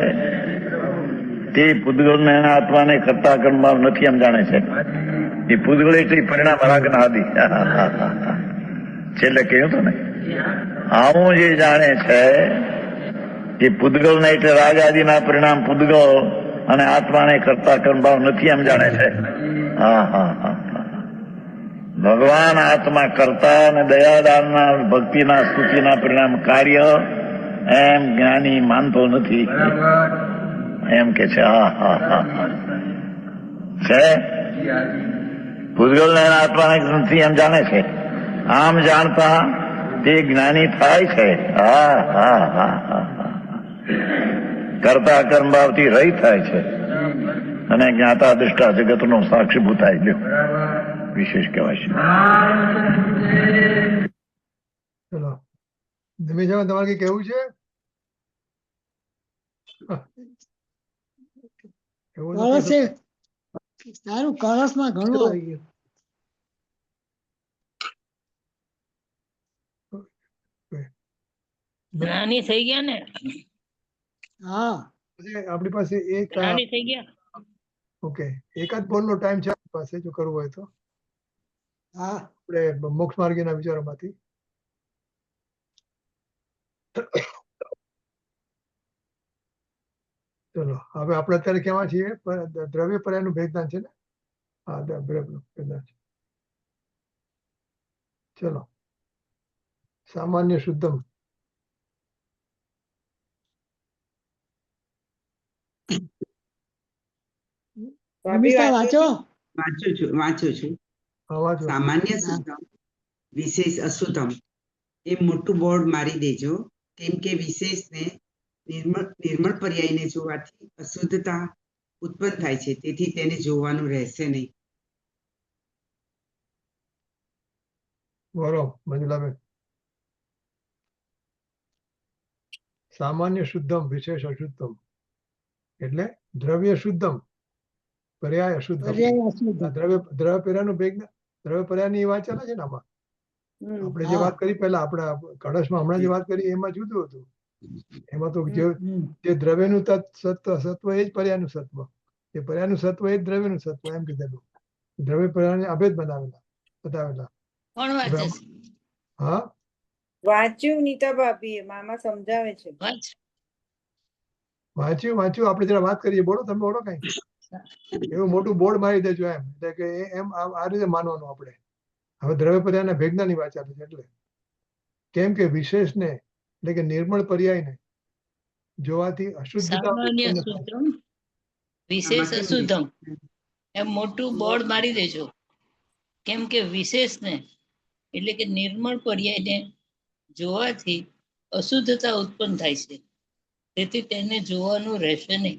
તે પૂતગલને એના આત્માને કરતા કર્મભાવ નથી એમ જાણે છે. એ પૂતગલ એટલે પરિણામ રાગના આદિ. છેલ્લે કહ્યું હતું ને, આવું જે જાણે છે એ પૂતગલ ને એટલે રાગ આદિના પરિણામ પૂતગલ અને આત્માને કરતા કર્મભાવ નથી એમ જાણે છે. હા હા હા. ભગવાન આત્મા કરતા અને દયાદાનના ભક્તિના સ્તુતિના પરિણામ કાર્ય એમ જ્ઞાની માનતો નથી એમ કે છે. હા હા હા છે ભૂતગલ ને એના આત્માને નથી એમ જાણે છે. આમ જાણતા તે જ્ઞાની થાય છે. હા હા હા હા. કરતા કર્મભાવથી રહિત થાય છે અને જ્ઞાતા દૃષ્ટા જગતનો સાક્ષીભૂત થાય ગયો. વિશેષ કહેવાય છે. ચલો નિમિષાબેન, તમારે કઈ કેવું છે? એવું નથી. કળશ છે તારું કળશમાં ઘણું આવી ગયું. જ્ઞાની થઈ ગયા ને, હા આપણી પાસે એક જ્ઞાની થઈ ગયા. ઓકે એકાદ પોલ નો ટાઈમ છે આપણી પાસે, જો કરવું હોય તો હા આપણે મોક્ષ માર્ગીના વિચારોમાંથી. ચલો હવે આપણે અત્યારે કેવા છીએ? દ્રવ્ય પર્યાયનું ભેદદાન છે ને? હા દ્રવ્ય ભેદદાન છે. ચલો સામાન્ય શુદ્ધમ. નિમિષા વાંચો. વાંચું છું. હા વાંચો. સામાન્ય શુદ્ધમ વિશેષ અશુદ્ધમ એ મોટું બોર્ડ મારી દેજો. કેમ કે વિશેષને નિર્મળ પર્યાયને જોવાથી અશુદ્ધતા ઉત્પન્ન થાય છે, તેથી તેને જોવાનું રહેશે નહીં. બરોબર મંજુલાબેન. સામાન્ય શુદ્ધમ વિશેષ અશુદ્ધમ એટલે દ્રવ્ય શુદ્ધમ પર્યાય અશુદ્ધમ. પર્યાય અશુદ્ધ. આ દ્રવ્ય પર્યાયનું ભેદ, દ્રવ્ય પર્યાયની વાત ચાલે છે ને આમાં. આપણે જે હા. વાત કરી પહેલા આપણા કળશમાં હમણાં જે વાત કરી એમાં જુદું હતું. એમાં તો જે દ્રવ્યનું સત્વ એ જ પર્યાયનું સત્વ, એ પર્યાયનું સત્વ એ જ દ્રવ્યનું સત્વ એમ કીધેલું. દ્રવ્ય પર્યાયને અભેદ બતાવેલા. કોણ વાંચે છે? હા વાંચ્યું નીતા ભાભીએ, મામા સમજાવે છે. વાંચ. વાંચ્યું આપણે જરા વાત કરીએ. બોલો તમે, બોલો કઈ. એવું મોટું બોર્ડ મારી દેજો એમ, એટલે કે એમ આ રીતે માનવાનું આપણે. હવે દ્રવ્ય પર્યાયના ભેદની વાત ચાલે છે એટલે. કેમ કે વિશેષને એટલે કે નિર્મળ પર્યાયને જોવાથી અશુદ્ધતા સામાન્ય ઉત્પન્ન થાય. શુદ્ધમ વિશેષ અશુદ્ધમ એમ મોટું બોર્ડ મારી દેજો. કેમ કે વિશેષ ને એટલે કે નિર્મળ પર્યાયને જોવાથી અશુદ્ધતા ઉત્પન્ન થાય છે, તેથી તેને જોવાનું રહેશે નહીં.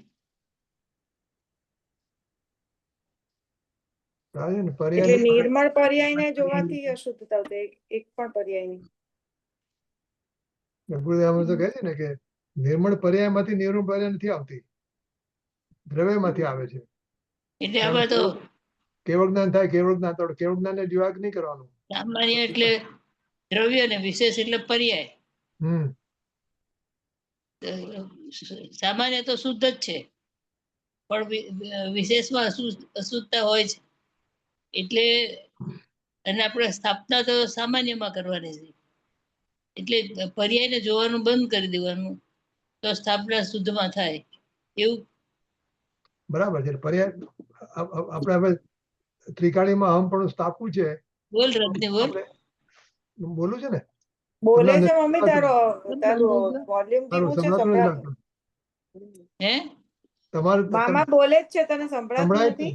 સારું ને, એટલે પર્યાય નિર્મળ પર્યાયને જોવાથી અશુદ્ધતા થાય, એક પણ પર્યાય નહીં. ગુરુદેવ તો કહે છે ને કે નિર્મળ પર્યાયમાંથી નિર્મળ પર્યાય નથી આવતી, દ્રવ્યમાંથી આવે છે. એટલે હવે તો કેવળ જ્ઞાન થાય, કેવળ જ્ઞાન તો કેવળ જ્ઞાનને દિવાગ નહીં કરવાનું. સામાન્ય એટલે દ્રવ્ય ને વિશેષ એટલે પર્યાય. સામાન્ય તો શુદ્ધ જ છે, પણ વિશેષમાં અશુદ્ધતા હોય છે. એટલે અને આપણે સ્થાપના તો સામાન્યમાં કરવાની છે. એટલે પર્યાયને જોવાનું બંધ કરી દેવાનું, તો સ્થાપના શુદ્ધમાં થાય. એવું બરાબર છે. પર્યાય આપણે હવે ત્રિકાળીમાં હમ પણ સ્થાપવું છે. બોલ રજની બોલ. બોલું છે ને? બોલે છે મમ્મી, તારું વોલ્યુમ ધીમું છે, સંભળાતું. હે તમારું મામા બોલે જ છે, તને સંભળાતું નથી?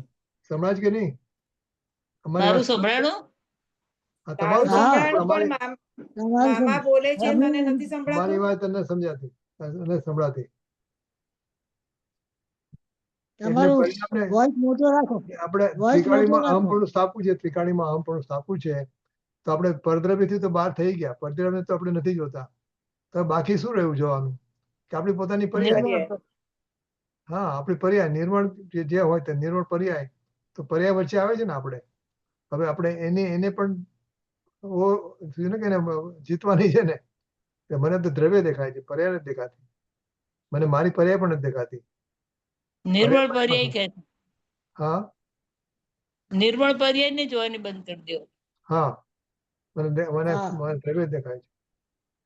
સંભળાય કે નહીં? મારું સંભળાણું? તારું સંભળાણું, પણ તમારું મામા બોલે છે, તને નથી અમારી સંભળાતું? વાત તને સમજાતી અને સંભળાતી. તમારું વોઇસ મોટો રાખો. આપણે ત્રિકાળીમાં અહમ પણ સ્થાપવું છે, ત્રિકાળીમાં અહમ પણ સ્થાપવું છે. તો આપણે પરદ્રવ્યથી તો બહાર થઈ ગયા, પરદ્રવ્ય તો આપણે નથી જોતા. તો બાકી શું રહ્યું જોવાનું? કે આપણી પોતાની પર્યાય. હા આપણી પર્યાય નિર્મળ જે હોય તે નિર્મળ પર્યાય તો પર્યાય વચ્ચે આવે છે ને આપણે હવે આપણે એને પણ કે એને જીતવાની છે ને કે મને તો દ્રવ્ય દેખાય છે પર્યાય નથી દેખાતી મને મારી પર્યાય પણ નથી દેખાતી નિર્મળ પર્યાય કે હા નિર્મળ પર્યાય ને જોવાની બંધ કરી દો. હા મને હા. દ્રવ્ય દેખાય છે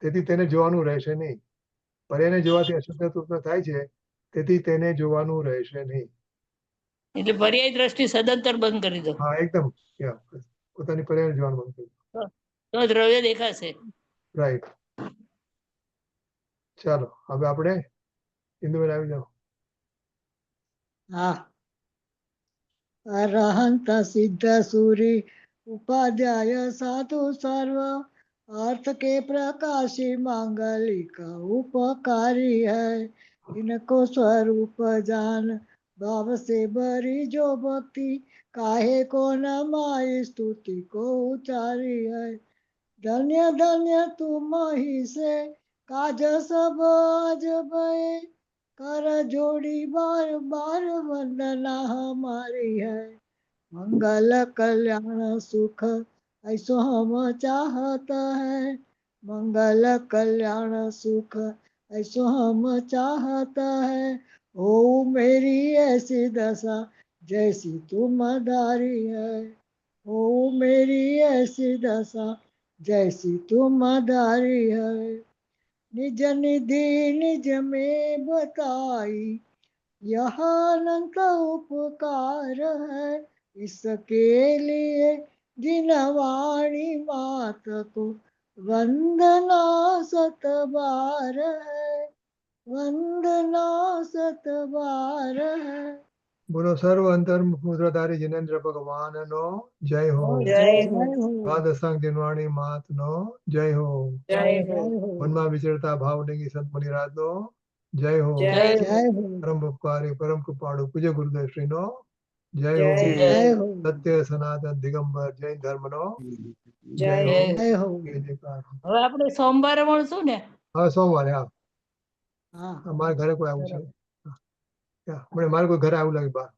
તેથી તેને જોવાનું રહેશે નહીં પર્યાયને જોવાથી અશુદ્ધતા ઉત્પન્ન થાય છે તેથી તેને જોવાનું રહેશે નહીં. એટલે પર્યાય દ્રષ્ટિ સદંતર બંધ કરી દો હા એકદમ પોતાની પર્યાય જોવાનું બંધ કર્યું. તો દ્રવ્ય દેખાશે. રાઈટ ચાલો હવે આપણે ઇન્દુબેન આવી જાઓ. હા. અરહંત સિદ્ધ સુરી उपाध्याय साधु सर्व अर्थ के प्रकाशी मांगलिक उपकारी है इनको स्वरूप जान भाव से भरी जो भक्ति काहे को न माई स्तुति को उचारी है धन्य धन्य तुम ही से काज सब आज भय कर जोड़ी बार बार वंदना हमारी है मंगल कल्याण सुख ऐसो हम चाहत है मंगल कल्याण सुख ऐसो हम चाहत है ओ मेरी ऐसी दशा जैसी तुम धारी है ओ मेरी ऐसी दशा जैसी तुम धारी है निज निधि निज में बताई यह अनंत उपकार है इसके लिए जिनवाणी मात को वंदना सत बार है वंदना सत बार है બોલો સર્વ અંતર્મુખ મુદ્રાધારી જિનેન્દ્ર ભગવાનનો જય હો. જય હો. जय हो દ્વાદશાંગ દિનવાણી માતનો જય હો. જય હો. जय हो મનમાં વિચરતા ભાવલિંગી સંત મુનિરાજનો જય હો. જય હો. जय हो પરમ ઉપકારી પરમ કૃપાળુ પૂજ્ય ગુરુદેવ શ્રીનો જય જય હો. जय हो સત્ય સનાતન દિગંબર જૈન ધર્મનો જય જય હો. હો. जय हो જય જયકાર. હવે આપણે સોમવારે મળશું ને. હવે સોમવારે હા हाँ મારા ઘરે કોઈ આવું છે મારે કોઈ ઘરે આવું લાગે બા